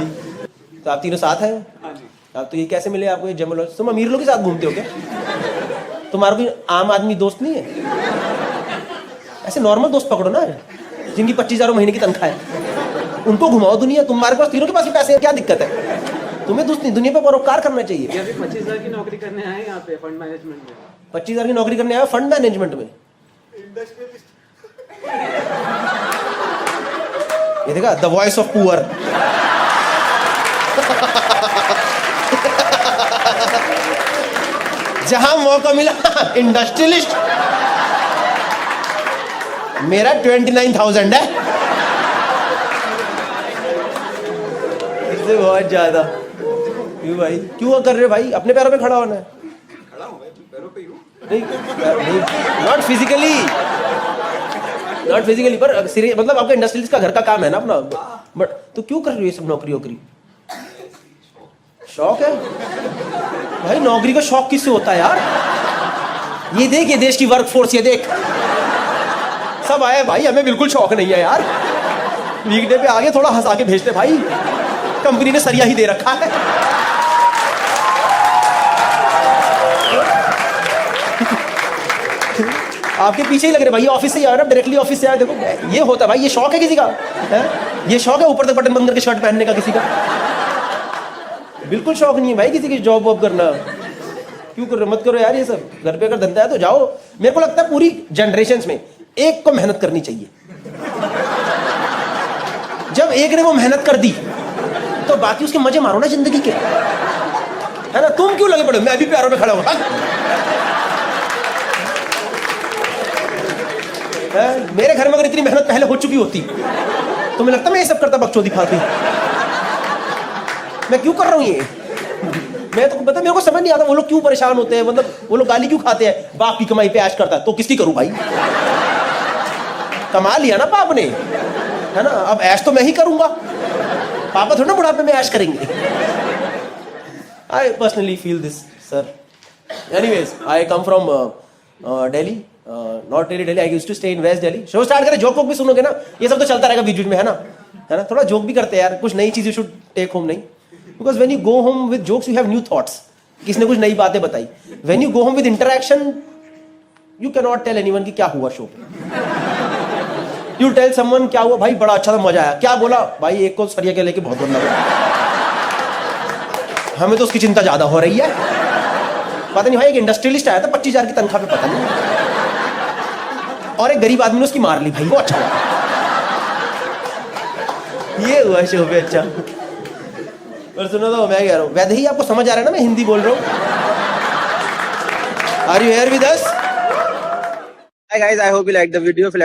तो आप तीनों साथ हैं? हाँ जी। आप तो ये कैसे मिले आपको, ये जमल? तुम अमीर लोग के साथ घूमते हो क्या? तुम्हारा कोई आम आदमी दोस्त नहीं है? ऐसे नॉर्मल दोस्त पकड़ो ना, जिनकी 25,000 महीने की तनख्वाह है, उनको घुमाओ दुनिया। तुम्हारे पास तीनों के पास भी पैसे हैं, क्या दिक्कत है? तुम्हें दोस्त नहीं, दुनिया पे परोपकार करना चाहिए। 25,000 की नौकरी करने आए यहाँ पे फंड मैनेजमेंट में। 25,000 की नौकरी करने आया फंड मैनेजमेंट में? ये देखा, द वॉइस ऑफ पुअर। जहां मौका मिला इंडस्ट्रियलिस्ट। मेरा 29,000 है, इससे बहुत ज्यादा। क्यों भाई, क्यों कर रहे हो भाई? अपने पैरों पे खड़ा होना है। खड़ा हूँ भाई, पैरों पे ही हूँ। नहीं, नॉट फिजिकली, नॉट फिजिकली, पर मतलब आपका इंडस्ट्रियलिस्ट का घर का काम है ना अपना। बट तो क्यों कर रहे हो ये सब नौकरी वोकरी? शौक है भाई? नौकरी का शौक किससे होता है यार? ये देख, ये देश की वर्क फोर्स, ये देख सब आए भाई, हमें बिल्कुल शौक नहीं है यार। वीकडे पे आगे थोड़ा हंसा के भेजते भाई, कंपनी ने सरिया ही दे रखा है। आपके पीछे ही लग रहे भाई, ऑफिस से ही आया ना, डायरेक्टली ऑफिस से आया। देखो ये होता है भाई, ये शौक है किसी का है? ये शौक है ऊपर तक बटन बंद करके शर्ट पहनने का किसी का? बिल्कुल शौक नहीं है भाई किसी की जॉब वॉब करना। क्यों कर रहे हो? मत करो यार ये सब। घर पे अगर धंधा है तो जाओ। मेरे को लगता है पूरी जनरेशंस में एक को मेहनत करनी चाहिए। जब एक ने वो मेहनत कर दी तो बाकी उसके मजे मारो ना जिंदगी के, है ना? तुम क्यों लगे पड़े? मैं भी पैरों में खड़ा हुआ। मेरे घर में अगर इतनी मेहनत पहले हो चुकी होती, तुम्हें लगता मैं ये सब करता बकचोदी खाती? मैं क्यों कर रहा हूं ये? मैं तो पता, मेरे को समझ नहीं आता वो लोग क्यों परेशान होते हैं। मतलब वो लोग गाली क्यों खाते हैं? बाप की कमाई पे ऐश करता है तो किसकी करूं भाई? कमा लिया ना बाप ने, है ना? अब ऐश तो मैं ही करूंगा, पापा थोड़ा ना बुढ़ापे में ऐश करेंगे। I personally feel this sir. Anyways, I come from Delhi, not really Delhi, I used to stay in west Delhi. Show start करें, जोक वोक भी सुनोगे ना, ये सब तो चलता रहेगा बीच बीच में, है ना? है ना? थोड़ा जोक भी करते हैं यार, कुछ नई चीज यू शुड टेक होम। नहीं, because when you go home with jokes you have new thoughts. किसने कुछ नई बातें बताई। When you go home with interaction you can not tell anyone कि क्या हुआ शो पे। यू टेल समवन क्या हुआ भाई, बड़ा अच्छा था, मजा आया। क्या बोला भाई? एक को सरिया के लेके बहुत बुरा लगा, हमें तो उसकी चिंता ज्यादा हो रही है। पता नहीं भाई, एक इंडस्ट्रियलिस्ट आया था 25,000 की तनख्वाह पे, पता नहीं, और एक गरीब आदमी ने उसकी मार ली भाई, वो अच्छा हुआ। ये हुआ शो पे अच्छा। और सुनो तो मैं कह रहा हूँ, वैसे ही आपको समझ आ रहा है ना मैं हिंदी बोल रहा हूँ? Are you here with us? Hi guys, I hope you like the video. If you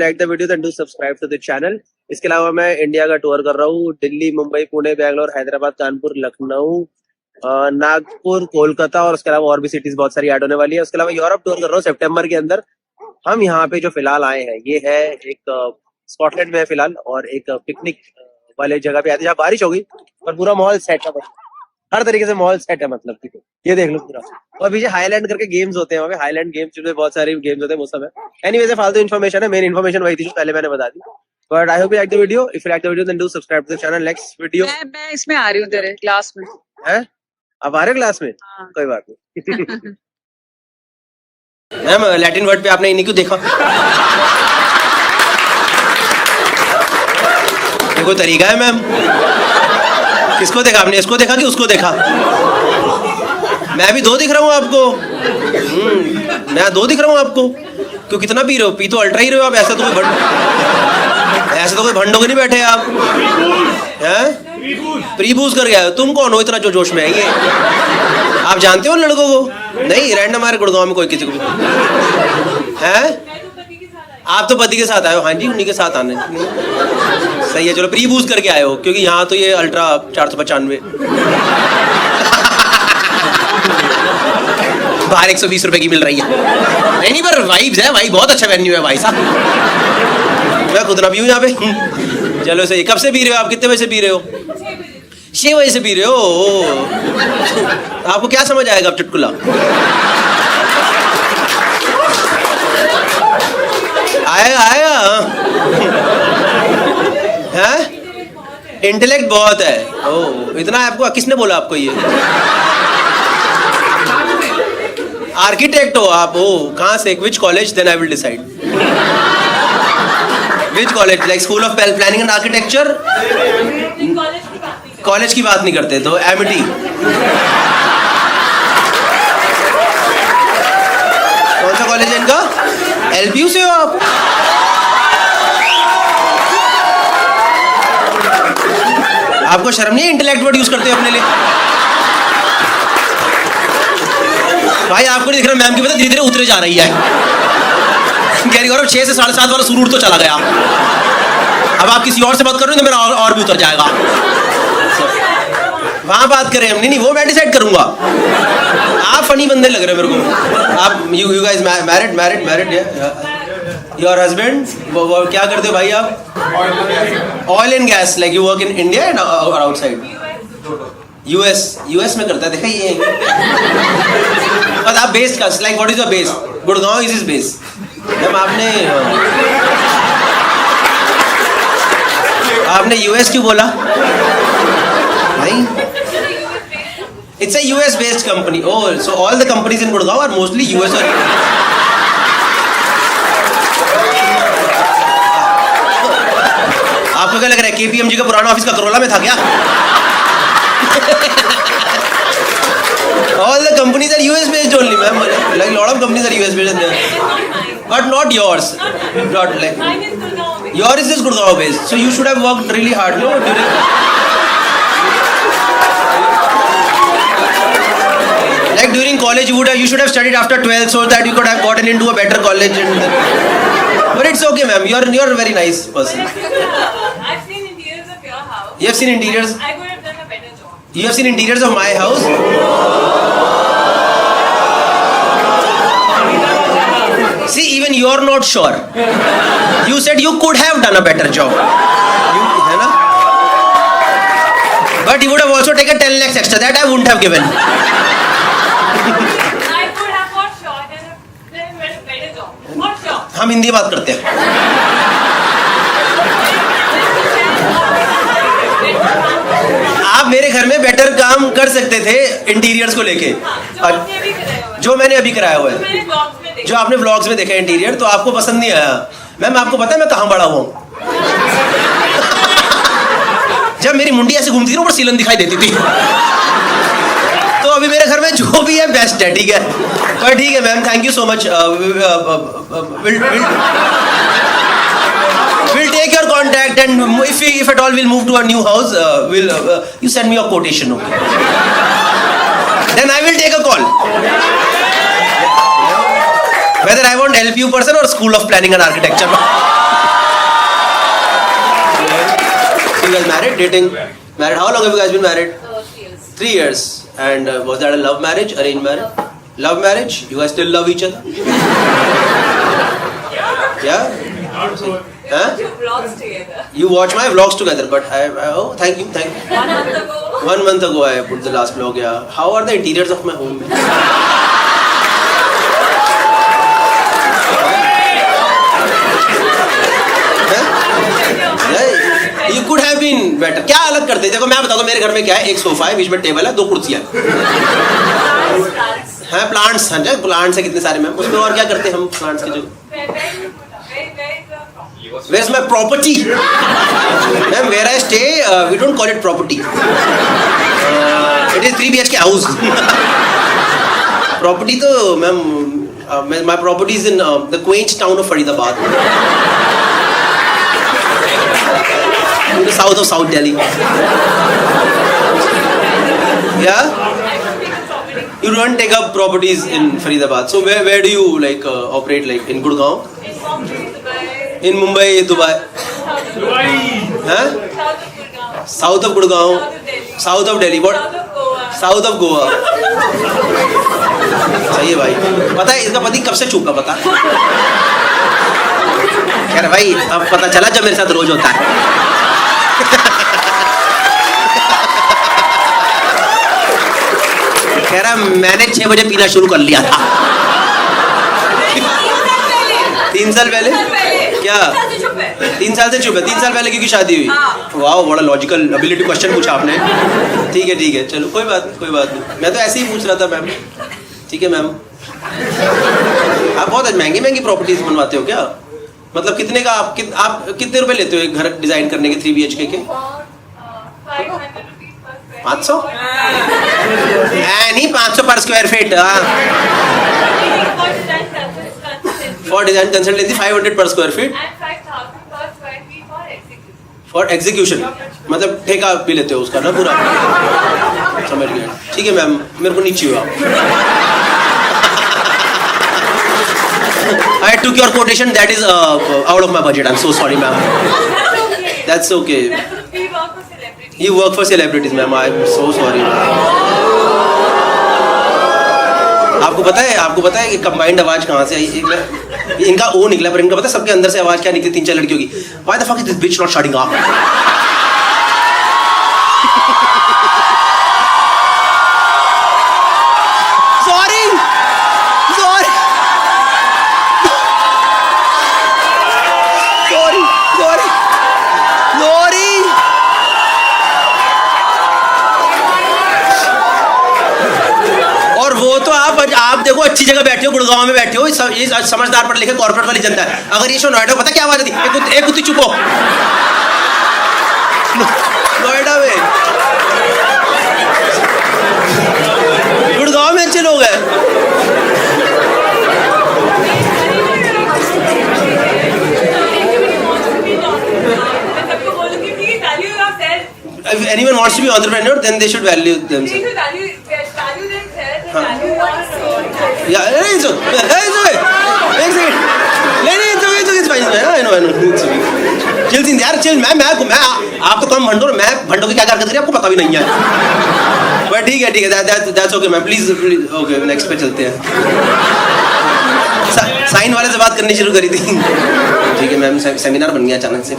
like the video, then do subscribe to the channel. इसके अलावा मैं इंडिया का टूर कर रहा हूँ। दिल्ली, मुंबई, पुणे, बैंगलोर, हैदराबाद, कानपुर, लखनऊ, नागपुर, कोलकाता, और उसके अलावा और भी सिटीज बहुत सारी ऐड होने वाली है। उसके अलावा यूरोप टूर कर रहा हूँ सितंबर के अंदर। हम यहाँ पे जो फिलहाल आए हैं, ये है एक स्कॉटलैंड में है फिलहाल, और एक पिकनिक वाले जगह पे आते, जहाँ बारिश होगी और पूरा माहौल सेट है, हर तरीके से माहौल सेट है। मतलब कि ये देख लो पूरा। और पीछे हाईलैंड करके गेम्स होते हैं, वहाँ पे हाईलैंड गेम्स जिसमें बहुत सारे गेम्स होते हैं, वो सब है। एनीवेज, फालतू इन्फॉर्मेशन है, मेन इन्फॉर्मेशन वही थी जो पहले मैंने बता दी। But I hope you like the video. If you like the video then do subscribe to the channel. Next video मैं इसमें आ रही हूँ तेरे क्लास में। है? अब आ रहे क्लास में? हाँ। कोई बात नहीं। मैम लैटिन वर्ड पे आपने इन्हीं क्यों देखा? ये कोई तरीका है मैम? किसको देखा आपने? इसको देखा कि उसको देखा? मैं भी 2 दिख रहा हूँ आपको। मैं 2 दिख रहा हूँ आपको। क्यों कितना पी रहे हो? पी तो अल्ट्रा ही रहे हो आप। ऐसा तो कोई भंडों के नहीं बैठे आप हैं? प्री बूज कर गया। तुम कौन हो इतना जो जोश में है? ये आप जानते हो लड़कों को? नहीं, रैंडम हमारे गुड़गांव में कोई किसी को हैं? आप तो पति के साथ आए हो। हाँ जी, उन्हीं के साथ आने सही है। चलो प्री बूज करके आए हो, क्योंकि यहाँ तो ये अल्ट्रा 495 बाहर 120 रुपए की मिल रही है। नहीं पर वाइब्स है भाई, बहुत अच्छा वेन्यू है भाई साहब। मैं खुद ना पीऊँ यहाँ पे। चलो सही। कब से पी रहे हो आप? कितने बजे से पी रहे हो? 6 बजे से पी रहे हो। आपको क्या समझ आएगा अब चुटकुला? आएगा हैं? इंटेलेक्ट बहुत है। ओ इतना आपको किसने बोला आपको ये? आर्किटेक्ट हो आप? ओ कहाँ से? Which college? Then I will decide. Which college? Like school of planning and architecture? College की बात नहीं करते तो एमिटी। कौन सा कॉलेज है इनका? एलपीयू से हो आप? आपको शर्म नहीं है इंटेलेक्ट वर्ड यूज करते हो अपने लिए? भाई आपको नहीं दिख रहा मैम की पता धीरे धीरे उतरे जा रही है। कह रही और 6 से 7.5 वाला सूर तो चला गया। अब आप किसी और से बात कर रहे हो तो मेरा और भी उतर जाएगा। वहां बात करें हम। नहीं वो मैं डिसाइड करूंगा। आप फनी बंदे लग रहे हो मेरे को। आप you guys married your husband क्या करते हो भाई आप? Oil and gas. Like you work in India and outside? US में करता है। देखा ये आप बेस्ड का like what is your base? Gurgaon is is base. जब आपने यूएस क्यों बोला? नहीं, it's a US based company. Oh, so all the companies in Gurgaon are mostly US or आपको क्या लग रहा है KPMG का पुराना ऑफिस का करोला में था क्या? All the companies are US based only, ma'am. Like lot of companies are US based, but not yours. Not like yours is just Gurgaon based. So you should have worked really hard, no? Like during college, you should have studied after 12th so that you could have gotten into a better college. But it's okay, ma'am. You're a very nice person. I've seen interiors of your house. You have seen interiors? I could have done a better job. You have seen interiors of my house? See, even you're not sure. You said you could have done a better job. है ना? But you would have also taken 10 lakhs extra. That I wouldn't have given. I could have got shot and done a better job. Not sure. हम हिंदी बात करते हैं। आप मेरे घर में बेटर काम कर सकते थे इंटीरियर्स को लेके। जो मैंने अभी कराया हुआ है, जो आपने व्लॉग्स में देखा इंटीरियर, तो आपको पसंद नहीं आया। मैम आपको पता है मैं कहाँ बड़ा हुआ हूँ? जब मेरी मुंडी ऐसे घूमती थी ऊपर सीलन दिखाई देती थी। तो अभी मेरे घर में जो भी है बेस्ट है, ठीक है? पर ठीक है ma'am, thank you so much. We'll take your contact and if at all we'll move to a new house, you send me your quotation, okay? Then I will take a call. Whether I want LPU person or School of Planning and Architecture. You guys married, dating, married? How long have you guys been married? 3 years. 3 years. And was that a love marriage, arranged marriage? Love marriage? You guys still love each other? Yeah? Huh? Two vlogs together. You watch my vlogs together, but oh, thank you. 1 month ago. 1 month ago I put the last vlog, yeah. How are the interiors of my home? Yeah? You could have been better. क्या अलग करते? देखो मैं बताता हूँ मेरे घर में क्या है, एक सोफा है, बीच में टेबल है, 2 कुर्सियाँ। हाँ प्लांट्स, हाँ जी प्लांट्स है कितने सारे मैम, उसमें और क्या करते हैं हम प्लांट्स की जगह? Where is my property? Ma'am, where I stay, we don't call it property. It is 3 BHK house. Property तो ma'am, my property is in the quaint town of Faridabad. In the south of South Delhi. Yeah? You don't take up properties in Faridabad. So where do you like operate, like in Gurgaon? In Mumbai, Dubai. Huh? South of Gurgaon. South of Delhi. What? South of Goa. सही है भाई. पता है इसका पति कब से चूका पता? कह रहा भाई अब पता चला जब मेरे साथ रोज होता है. कह रहा मैंने 6 बजे पीना शुरू कर लिया था. 3 साल पहले? क्या? 3 साल से चुप है. 3 साल पहले क्योंकि शादी हुई? वाह बड़ा लॉजिकल एबिलिटी क्वेश्चन पूछा आपने. ठीक है चलो कोई बात नहीं. मैं तो ऐसे ही पूछ रहा था मैम. ठीक है मैम. आप बहुत महंगी प्रॉपर्टीज बनवाते हो क्या? मतलब कितने का आप कितने रुपए लेते हो एक घर डिजाइन करने के 3 BHK के? 500? नहीं 500 पर square feet. For design consultancy 500 per square feet. And 5,000 per square feet for execution. For execution. मतलब ठेका भी लेते हो उसका ना पूरा. समझ गया. ठीक है मैम मेरे को नहीं चाहिए आप. I took your quotation. That is out of my budget. I'm so sorry, ma'am. That's okay. We work for celebrities. You work for celebrities, ma'am. I'm so sorry. आपको पता है कि कंबाइंड आवाज कहाँ से आई? इनका ओ निकला पर इनका पता है सबके अंदर से आवाज क्या निकली 3-4 लड़कियों की. Why the fuck is this bitch not shutting up? Sorry. और वो तो आप देखो अच्छी जगह बैठे हो, गुड़गांव में बैठे हो, ये समझदार पढ़े लिखे कॉर्पोरेट वाली जनता है. अगर ये शो नोएडा पता क्या आवाज आती? एक कुत्ती चुप हो. नोएडा में गुड़गांव में अच्छे लोग हैं. If anyone wants to be entrepreneur, then they should value themselves. Yeah, it's okay. It's okay. It's fine. I know. Chill यार chill. मैं आप तो कम भंडो, मैं भंडो की क्या हरकत करी आपको पता भी नहीं है. बट ठीक है. That's okay ma'am. Please. Okay, next पे चलते हैं. साइन वाले से बात करनी शुरू करी थी. ठीक है मैम सेमिनार बन गया अचानक से.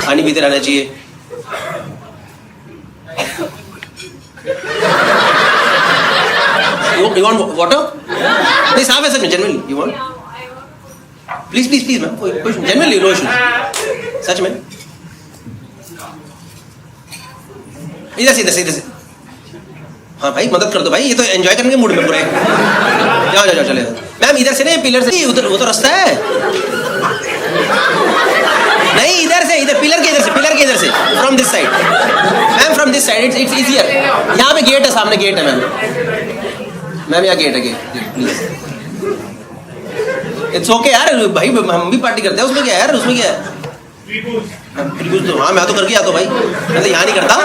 पानी पीते रहना चाहिए. You want water? नहीं साफ है सच में generally. You want? Please ma'am कोई जनरली नो इशू. सच में. इधर से. हाँ भाई मदद कर दो भाई, ये तो एंजॉय करने के मूड में पूरे. जाओ चले मैम. इधर से नहीं पिलर से. उधर वो तो रास्ता है. नहीं इधर पिलर के इधर से from this side ma'am. From this side it's easier. यहाँ पे गेट है, सामने गेट है मैम. यहाँ गेट है प्लीज. इट्स ओके यार भाई, हम भी पार्टी करते हैं. उसमें क्या है यार, उसमें क्या है? हाँ मैं तो करके आता हूँ भाई. मैं तो यहाँ नहीं करता.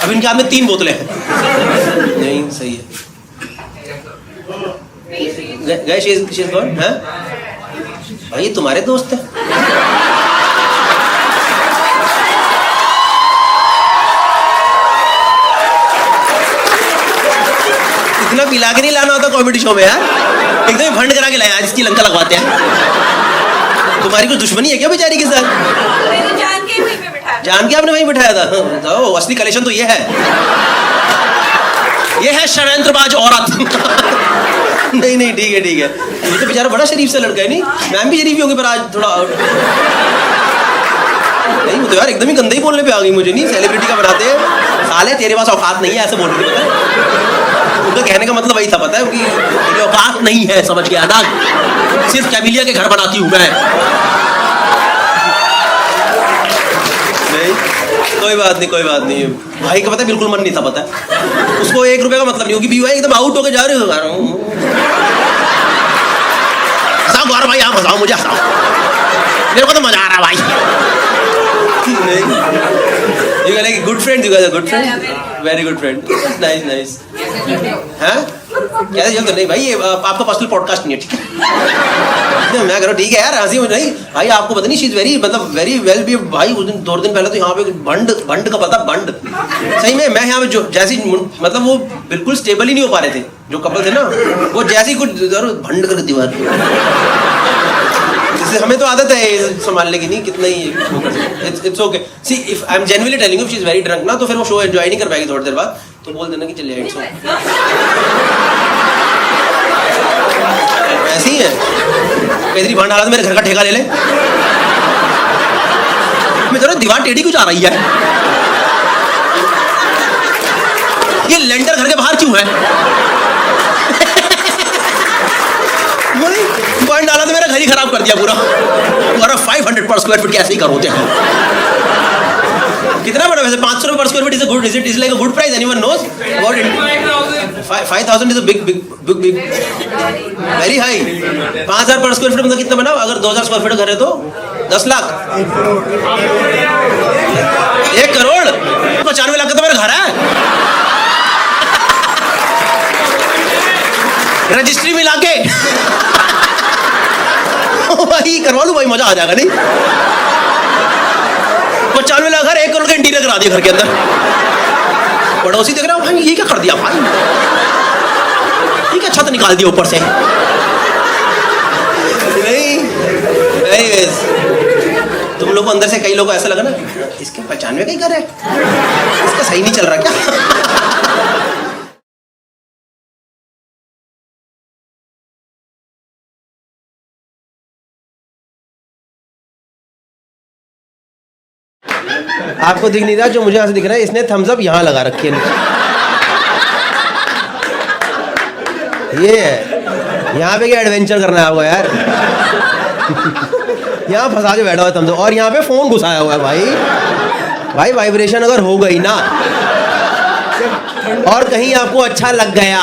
अब इनके हाथ में 3 बोतलें हैं. नहीं सही है. गए शीज गॉन. हाँ भाई ये तुम्हारे दोस्त है. इतना पिला के नहीं लाना होता कॉमेडी शो में यार. एकदम फंड करा के लाया जिसकी लंका लगवाते हैं. तुम्हारी कुछ दुश्मनी है क्या बेचारी के साथ? जान के आपने वहीं बिठाया था. तो असली कलेक्शन तो ये है षड्यंत्रबाज औरत. नहीं ठीक है. ये तो बेचारा बड़ा शरीफ सा लड़का है. नहीं मैम भी शरीफ ही होंगे पर आज थोड़ा नहीं. वो तो यार एकदम ही गंदा ही बोलने पे आ गई. मुझे नहीं सेलिब्रिटी का बनाते हैं साले तेरे पास औकात नहीं है, ऐसे बोल रही थी, पता है? उनका कहने का मतलब वही था, पता है, कि मेरी औकात नहीं है, समझ गया ना, सिर्फ कैबिलिया के घर बनाती हूँ मैं। नहीं, कोई बात नहीं। भाई का पता है बिल्कुल मन नहीं था, पता है उसको 1 रुपए का मतलब नहीं, क्योंकि भाई एकदम आउट होके जा रहे हो। हंसाओ गौरव भाई, आप हंसाओ, मुझे हंसाओ, मेरे को तो मजा आ रहा भाई। You guys are good friends. You guys are good friends. Very good friend. Nice. हाँ? क्या चल तो नहीं भाई, ये आपका पर्सनल पॉडकास्ट नहीं है, ठीक है? मैं कह रहा ठीक है यार, हंसी मुझे नहीं भाई, आपको पता नहीं, शी इज वेरी, मतलब वेरी वेल भी भाई। उस दिन 2 दिन पहले तो यहाँ पे बंड का पता, बंड सही में, मैं यहाँ पे जो जैसी, मतलब वो बिल्कुल स्टेबल ही नहीं हो पा रहे थे जो कपल थे ना, वो जैसे ही कुछ भंड कर दीवार पे। हमें तो आदत है संभालने की, नहीं कितना ही it's okay. See if I am genuinely telling you, she is very drunk ना, तो फिर वो शो एंजॉय नहीं कर पाएगी थोड़ी देर बाद, तो बोल देना कि चलिए इट्स ओके। ऐसी ही है, कैसी भंड हालत, मेरे घर का ठेका ले ले। मैं जरा दीवार टेढ़ी क्यों जा रही है, ये लेंटर घर के बाहर क्यों है? पॉइंट डाला तो मेरा घर ही खराब कर दिया पूरा। 500 पर स्क्वायर फीट कैसे ही करोगे हैं? कितना बड़ा वैसे? 500 रुपए पर square feet is a good, is like a good price, anyone knows about it? 5000 is a big very high. 5000 पर स्क्वायर फीट मतलब कितना बना? अगर 2000 स्क्वायर फीट घर है तो 10 लाख, 1 करोड़, 95 लाख का तो मेरा घर है। रजिस्ट्री मिला के भाई करवा लूं भाई, मजा आ जाएगा। नहीं 95 लाख घर, 1 करोड़ का इंटीरियर करा दिया घर के अंदर। पड़ोसी देख रहा हूँ भाई, ये क्या कर दिया भाई, ये क्या छत निकाल दिया ऊपर से। नहीं तुम लोग को अंदर से कई लोगों को ऐसा लगा ना, इसके 95 का ही घर है, इसका सही नहीं चल रहा क्या? आपको दिख नहीं रहा, जो मुझे यहाँ से दिख रहा है, इसने थम्स अप यहाँ लगा रखी है। ये है, यहाँ पे क्या एडवेंचर करना है आपको यार? यहाँ फंसा के बैठा हुआ थम्स अप, और यहाँ पे फोन घुसाया हुआ है भाई वाइब्रेशन अगर हो गई ना, और कहीं आपको अच्छा लग गया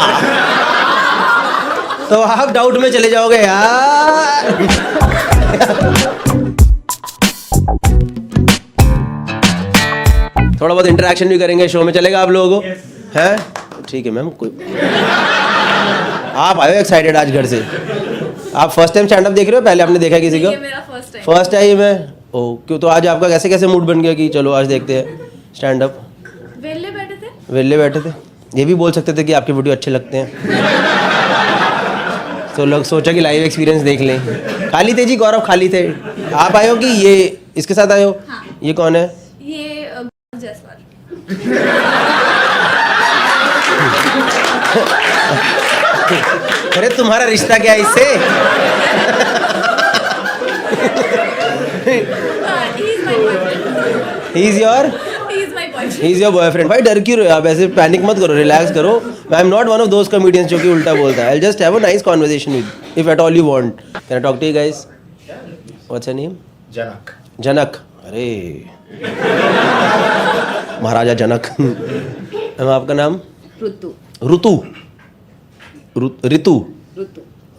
तो आप डाउट में चले जाओगे यार। थोड़ा बहुत इंटरेक्शन भी करेंगे, शो में चलेगा आप लोगों को? हैं ठीक है मैम, कोई आप आए हो एक्साइटेड आज घर से? आप फर्स्ट टाइम स्टैंड अप देख रहे हो, पहले आपने देखा किसी का? फर्स्ट टाइम है। ओ क्यों, तो आज आपका कैसे कैसे मूड बन गया कि चलो आज देखते हैं स्टैंड अप? वेले बैठे थे, ये भी बोल सकते थे कि आपके वीडियो अच्छे लगते हैं, तो लोग सोचा कि लाइव एक्सपीरियंस देख लें। खाली थे जी गौरव, खाली थे। आप आए हो कि ये इसके साथ आए हो? हाँ। ये कौन है? ये जयसवाल। अरे तुम्हारा रिश्ता क्या है इससे? He is your boyfriend. भाई डर क्यों रहे हो आप? ऐसे पैनिक मत करो, रिलैक्स करो। I am not one of those comedians जो कि उल्टा बोलता है। I'll just have a nice conversation with you, if at all you want. Can I talk to you guys? What's your name? जनक। अरे महाराजा जनक। आपका नाम? ऋतु।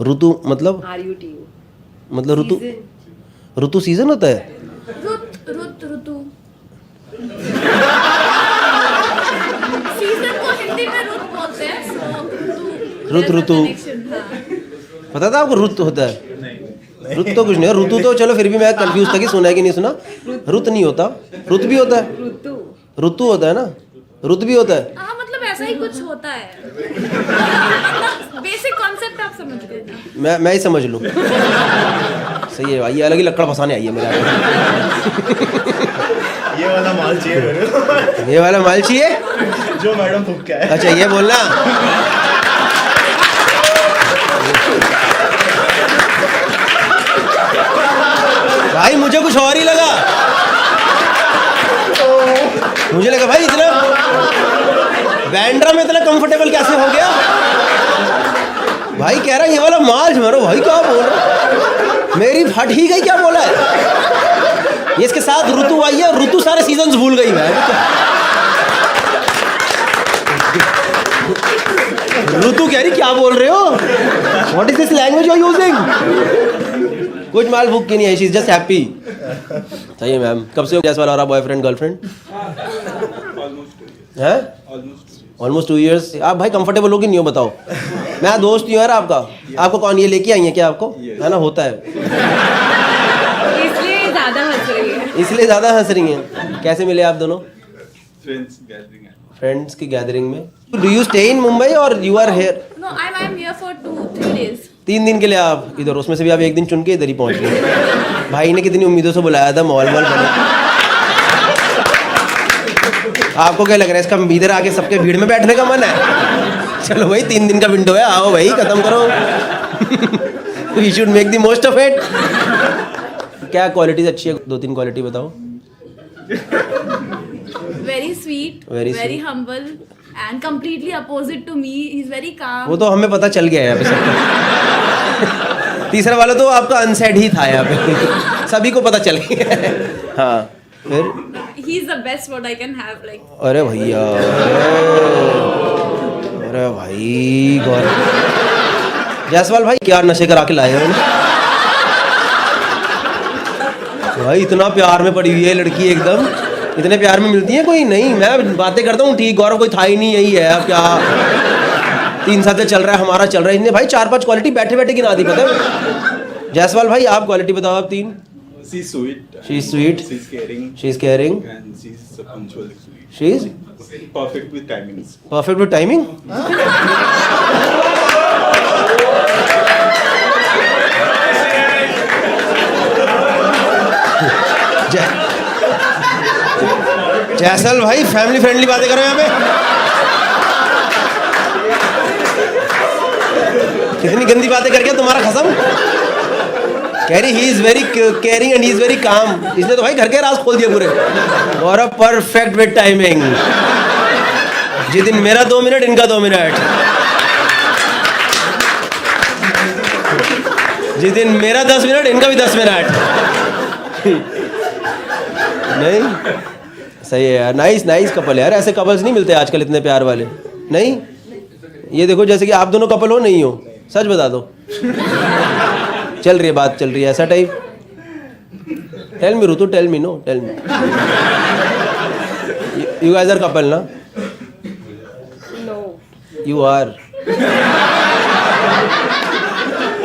ऋतु मतलब? मतलब ऋतु सीजन होता है? सीजन को हिंदी में रुत बोलते हैं। ऋतु पता था आपको? ऋतु होता है? ऋतु तो कुछ नहीं है, ऋतु तो चलो फिर भी मैं कंफ्यूज था कि सुना है कि नहीं सुना। ऋतु नहीं होता, ऋतु भी होता है। ऋतु होता है ना, ऋतु भी होता है। हाँ मतलब ऐसा ही कुछ होता है, बेसिक कॉन्सेप्ट आप समझ गए। मैं ही समझ लूँ। सही है भाई, ये अलग ही लकड़ फंसाने आई है मेरे। ये वाला माल चाहिए मेरे को। ये वाला माल चाहिए जो मैडम फूक के आए। अच्छा ये बोलना। भाई मुझे कुछ और ही लगा, मुझे लगा भाई इतना बांद्रा में इतना कंफर्टेबल कैसे हो गया? भाई कह रहा है ये वाला माल मारो। भाई क्या बोल रहा, मेरी फट ही गई, क्या बोला है ये? इसके साथ ऋतु आई है, ऋतु सारे सीजन्स भूल गई है। ऋतु कह रही क्या बोल रहे हो? What is this language you are using? कुछ माल भूख की नहीं है, शी इज जस्ट हैप्पी। सही है मैम। कब से हो जायसवाल और बॉयफ्रेंड गर्लफ्रेंड? हैं? Almost 2 years। आप भाई कंफर्टेबल हो कि नहीं हो बताओ? मैं दोस्त हूँ यार आपका। आपको कौन ये लेके आई है क्या आपको? है ना, होता है। इसलिए ज़्यादा हंस रही है। इसलिए ज़्यादा हंस रही हैं। कैसे मिले आप दोनों? फ्रेंड्स की गैदरिंग में। Do you stay in Mumbai और you are here? No, I'm here for 2-3 days. 3 दिन के लिए आप इधर, उसमें से भी आप एक दिन चुन के इधर ही पहुंच गए। भाई ने कितनी उम्मीदों से बुलाया था, मॉल बने। आपको क्या लग रहा है इसका इधर आके सबके भीड़ में बैठने का मन है? चलो भाई 3 दिन का विंडो है, आओ भाई खत्म करो। We should make the most of it. क्या क्वालिटीज अच्छी है? 2-3 क्वालिटी बताओ। Very sweet, Very very sweet. humble, and completely opposite to me. He's very calm. वो तो हमें पता चल गया है यहाँ पे सबको। तीसरा वाला तो आपका अनसेड ही था यहाँ पे, सभी को पता चल गया है। हाँ फिर? He's the best what I can have. Like अरे भैया, अरे भाई गौर, जायसवाल भाई क्या नशे करा के लाए हो? भाई इतना प्यार में पड़ी हुई है लड़की एकदम। इतने प्यार में मिलती है कोई नहीं। मैं बातें करता हूँ ठीक, गौरव कोई था ही नहीं, यही है अब क्या। 3 साल से चल रहा है हमारा, चल रहा है। इन्हें भाई 4-5 क्वालिटी बैठे बैठे गिना दी, पता है? जायसवाल भाई आप क्वालिटी बताओ आप 3। She's sweet. She's sweet. She's caring. She's caring. And she's punctual actually. She's Perfect with timings. perfect with timing. जैसल भाई फैमिली फ्रेंडली बातें करो यहाँ पे। कितनी गंदी बातें करके तुम्हारा खसम। कह रही he is very caring and he is very calm. इसने तो भाई घर के राज खोल दिए पूरे। और अ परफेक्ट विद टाइमिंग। जिस दिन मेरा 2 मिनट, इनका 2 मिनट। जिस दिन मेरा 10 मिनट, इनका भी 10 मिनट। नहीं सही है यार। नाइस नाइस कपल यार। ऐसे कपल्स नहीं मिलते आजकल इतने प्यार वाले। नहीं ये देखो जैसे कि आप दोनों कपल हो, नहीं हो? सच बता दो। चल रही है बात, चल रही है ऐसा type. Tell me Ritu, tell me, no tell me, you guys are couple ना? no. You are,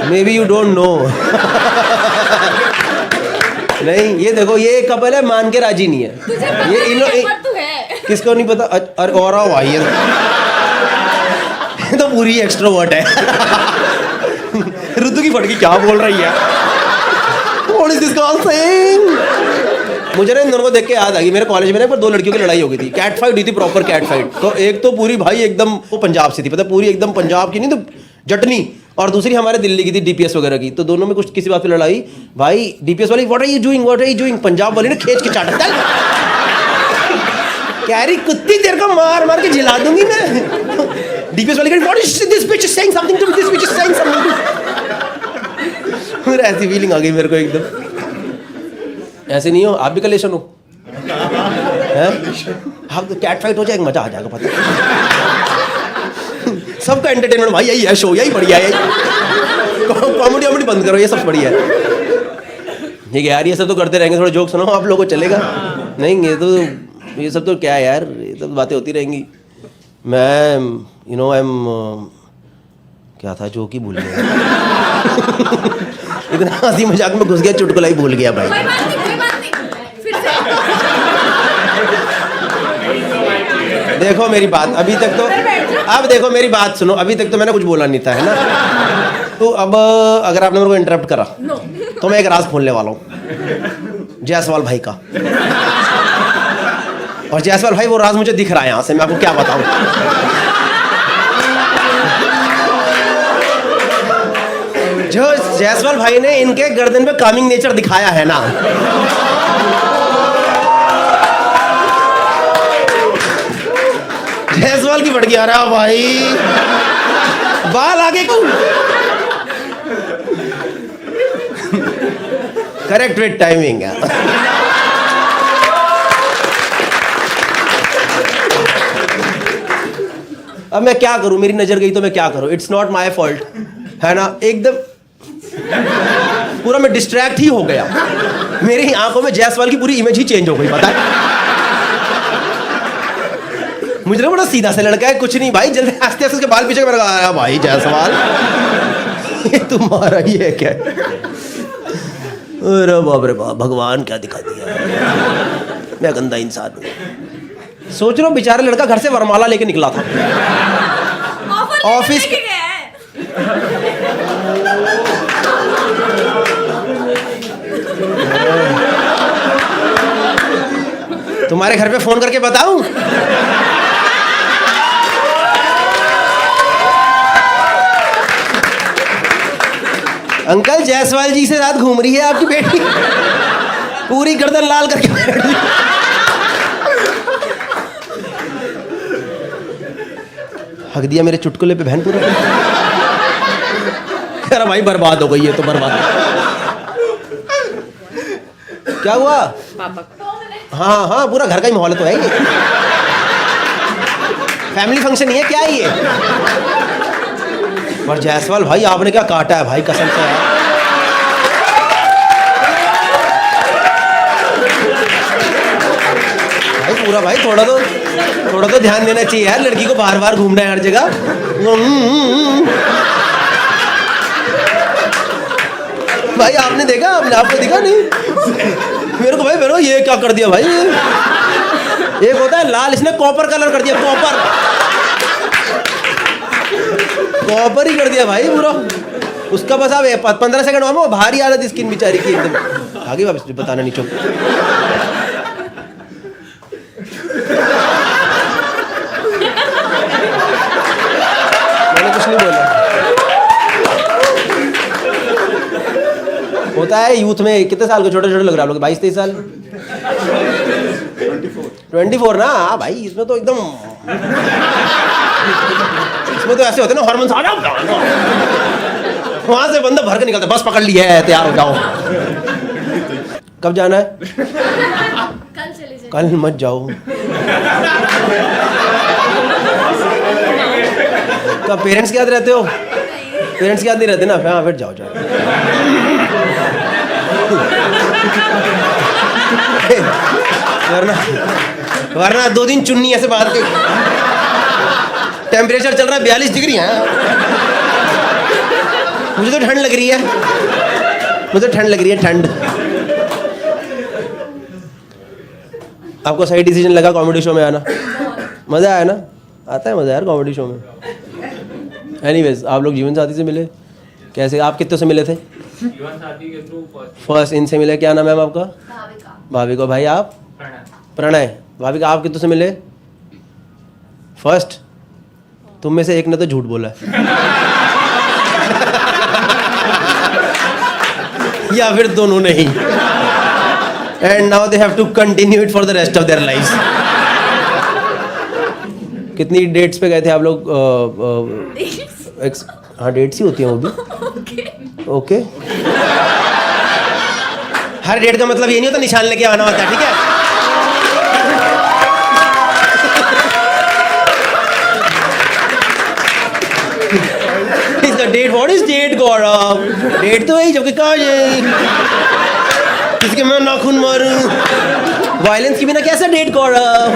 maybe you don't know. नहीं ये देखो ये कपल है, मान के राजी नहीं है ये। तू है किसको नहीं पता? अरे और आओ भाई, ये तो पूरी एक्सट्रोवर्ट है। ऋतु की फटकी क्या बोल रही है? What is this girl saying? मुझे ना इन दोनों को देख के याद आ गई, मेरे कॉलेज में ना पर 2 लड़कियों की लड़ाई हो गई थी। कैट फाइट हुई थी, प्रॉपर कैट फाइट। तो एक तो पूरी भाई एकदम वो पंजाब से थी, पता पूरी एकदम पंजाब की नहीं तो जटनी, और दूसरी हमारे दिल्ली की थी, डीपीएस वगैरह की। तो दोनों में कुछ किसी बात पे लड़ाई। भाई डीपीएस वाली what are you doing, what are you doing, Punjab वाली ने खींच के चाटा। कह रही कुत्ती तेरे को मार मार के जिला दूंगी मैं। डीपीएस वाली कह what is this bitch is saying something to me, this bitch is saying something. फिर ऐसी फीलिंग आ गई मेरे को एकदम। ऐसे नहीं हो आप भी कलेशन हो हैं? हाँ तो कैट फाइट हो जाएगा, मजा आ जाएगा पता है। सबका एंटरटेनमेंट भाई यही है, शो यही बढ़िया है। कॉमेडी वॉमेडी बंद करो, ये सब बढ़िया है। ठीक है यार, ये सब तो करते रहेंगे, थोड़ा जोक सुनाओ आप लोगों को चलेगा? नहीं ये सब तो क्या है यार, ये सब बातें होती रहेंगी। मैं यू नो आई एम क्या था जोक ही भूल गया। इतना हंसी मजाक में घुस गया, चुटकुला ही भूल गया भाई। कोई बात नहीं फिर से। देखो मेरी बात, अभी तक तो अब देखो मेरी बात सुनो, अभी तक तो मैंने कुछ बोला नहीं था, है ना? तो अब अगर आपने मेरे को इंटरप्ट करा तो मैं एक राज खोलने वाला हूँ जायसवाल भाई का। और जायसवाल भाई वो राज मुझे दिख रहा है यहाँ से, मैं आपको क्या बताऊँ। जो जायसवाल भाई ने इनके गर्दन पे कामिंग नेचर दिखाया है ना, जायसवाल जायसवाल की बढ़ गया रहा भाई, बाल आगे क्यों? Correct with timing. अब मैं क्या करूं, मेरी नजर गई तो मैं क्या करूं? इट्स नॉट माय फॉल्ट, है ना? एकदम पूरा मैं डिस्ट्रैक्ट ही हो गया, मेरी आंखों में जायसवाल की पूरी इमेज ही चेंज हो गई, पता है? मुझे ना बड़ा सीधा सा लड़का है, कुछ नहीं भाई, जल्दी आस्ते आस्ते उसके बाल पीछे मैंने कहा भाई जायसवाल ये तुम्हारा ही है क्या? अरे बाप रे बाप, भगवान क्या दिखा दिया, मैं गंदा इंसान हूँ। सोच रहा हूँ बेचारा लड़का घर से वरमाला लेके निकला था ऑफिस। तुम्हारे घर पे फोन करके बताऊं? अंकल जायसवाल जी से साथ घूम रही है आपकी बेटी, पूरी गर्दन लाल करके बैठ ली। हक दिया मेरे चुटकुले पे बहन पूरा। अरे भाई बर्बाद हो गई है तो बर्बाद। क्या हुआ? हाँ हाँ, पूरा घर का ही माहौल तो है ये, फैमिली फंक्शन नहीं है क्या ये? और जायसवाल भाई आपने क्या काटा है भाई, कसम से यार। भाई पूरा भाई थोड़ा तो ध्यान देना चाहिए यार, लड़की को बार बार घूमना है हर जगह। भाई आपने देखा, आपने दिखा नहीं मेरे को? भाई मेरे को ये क्या कर दिया भाई, एक होता है लाल, इसने कॉपर कलर कर दिया, कॉपर ही कर दिया भाई पूरा उसका। बस अब 15 सेकंड में वो भारी हालत स्किन बेचारी की एकदम। आगे वापस बताना नहीं, चुप। मैंने कुछ नहीं बोला। होता है यूथ में, कितने साल के छोटे छोटे लग रहा है आप लोग? 22-23 साल? 24 ना? हाँ भाई, इसमें तो एकदम, इसमें तो ऐसे होते ना हार्मोन्स आ जाओ, वहां से बंदा भर के निकलता, बस पकड़ लिया है, तैयार हो जाओ। कब जाना है? कल चले जाए। कल मत जाओ। तो पेरेंट्स के याद रहते हो? पेरेंट्स के याद नहीं रहते ना? हाँ फिर जाओ जाओ। वरना 2 दिन चुन्नी ऐसे बात के, टेम्परेचर चल रहा है 42 डिग्री है। मुझे तो ठंड लग रही है, मुझे ठंड लग रही है, ठंड। आपको सही डिसीजन लगा कॉमेडी शो में आना? मज़ा आया ना? आता है मज़ा यार कॉमेडी शो में। एनीवेज, आप लोग जीवन साथी से मिले कैसे? आप कितने से मिले थे? जीवन साथी के थ्रू फर्स्ट इनसे मिले। क्या नाम है मैम आपका? भाविका। भाई आप? प्रणय। भाविका आप कितने से मिले? फर्स्ट। तुम में से एक ने तो झूठ बोला है या फिर दोनों नहीं। And now they have to continue it for the rest of their life. कितनी डेट्स पे गए थे आप लोग? हाँ डेट्स ही होती हैं वो भी। ओके। हर डेट का मतलब ये नहीं होता निशान लेके आना होता है, ठीक है? इसका date, what is date Gaurav? Date तो है जबकि कहा ये किसके मैं नाखून मारूं? वायलेंस के बिना कैसा डेट गौरव?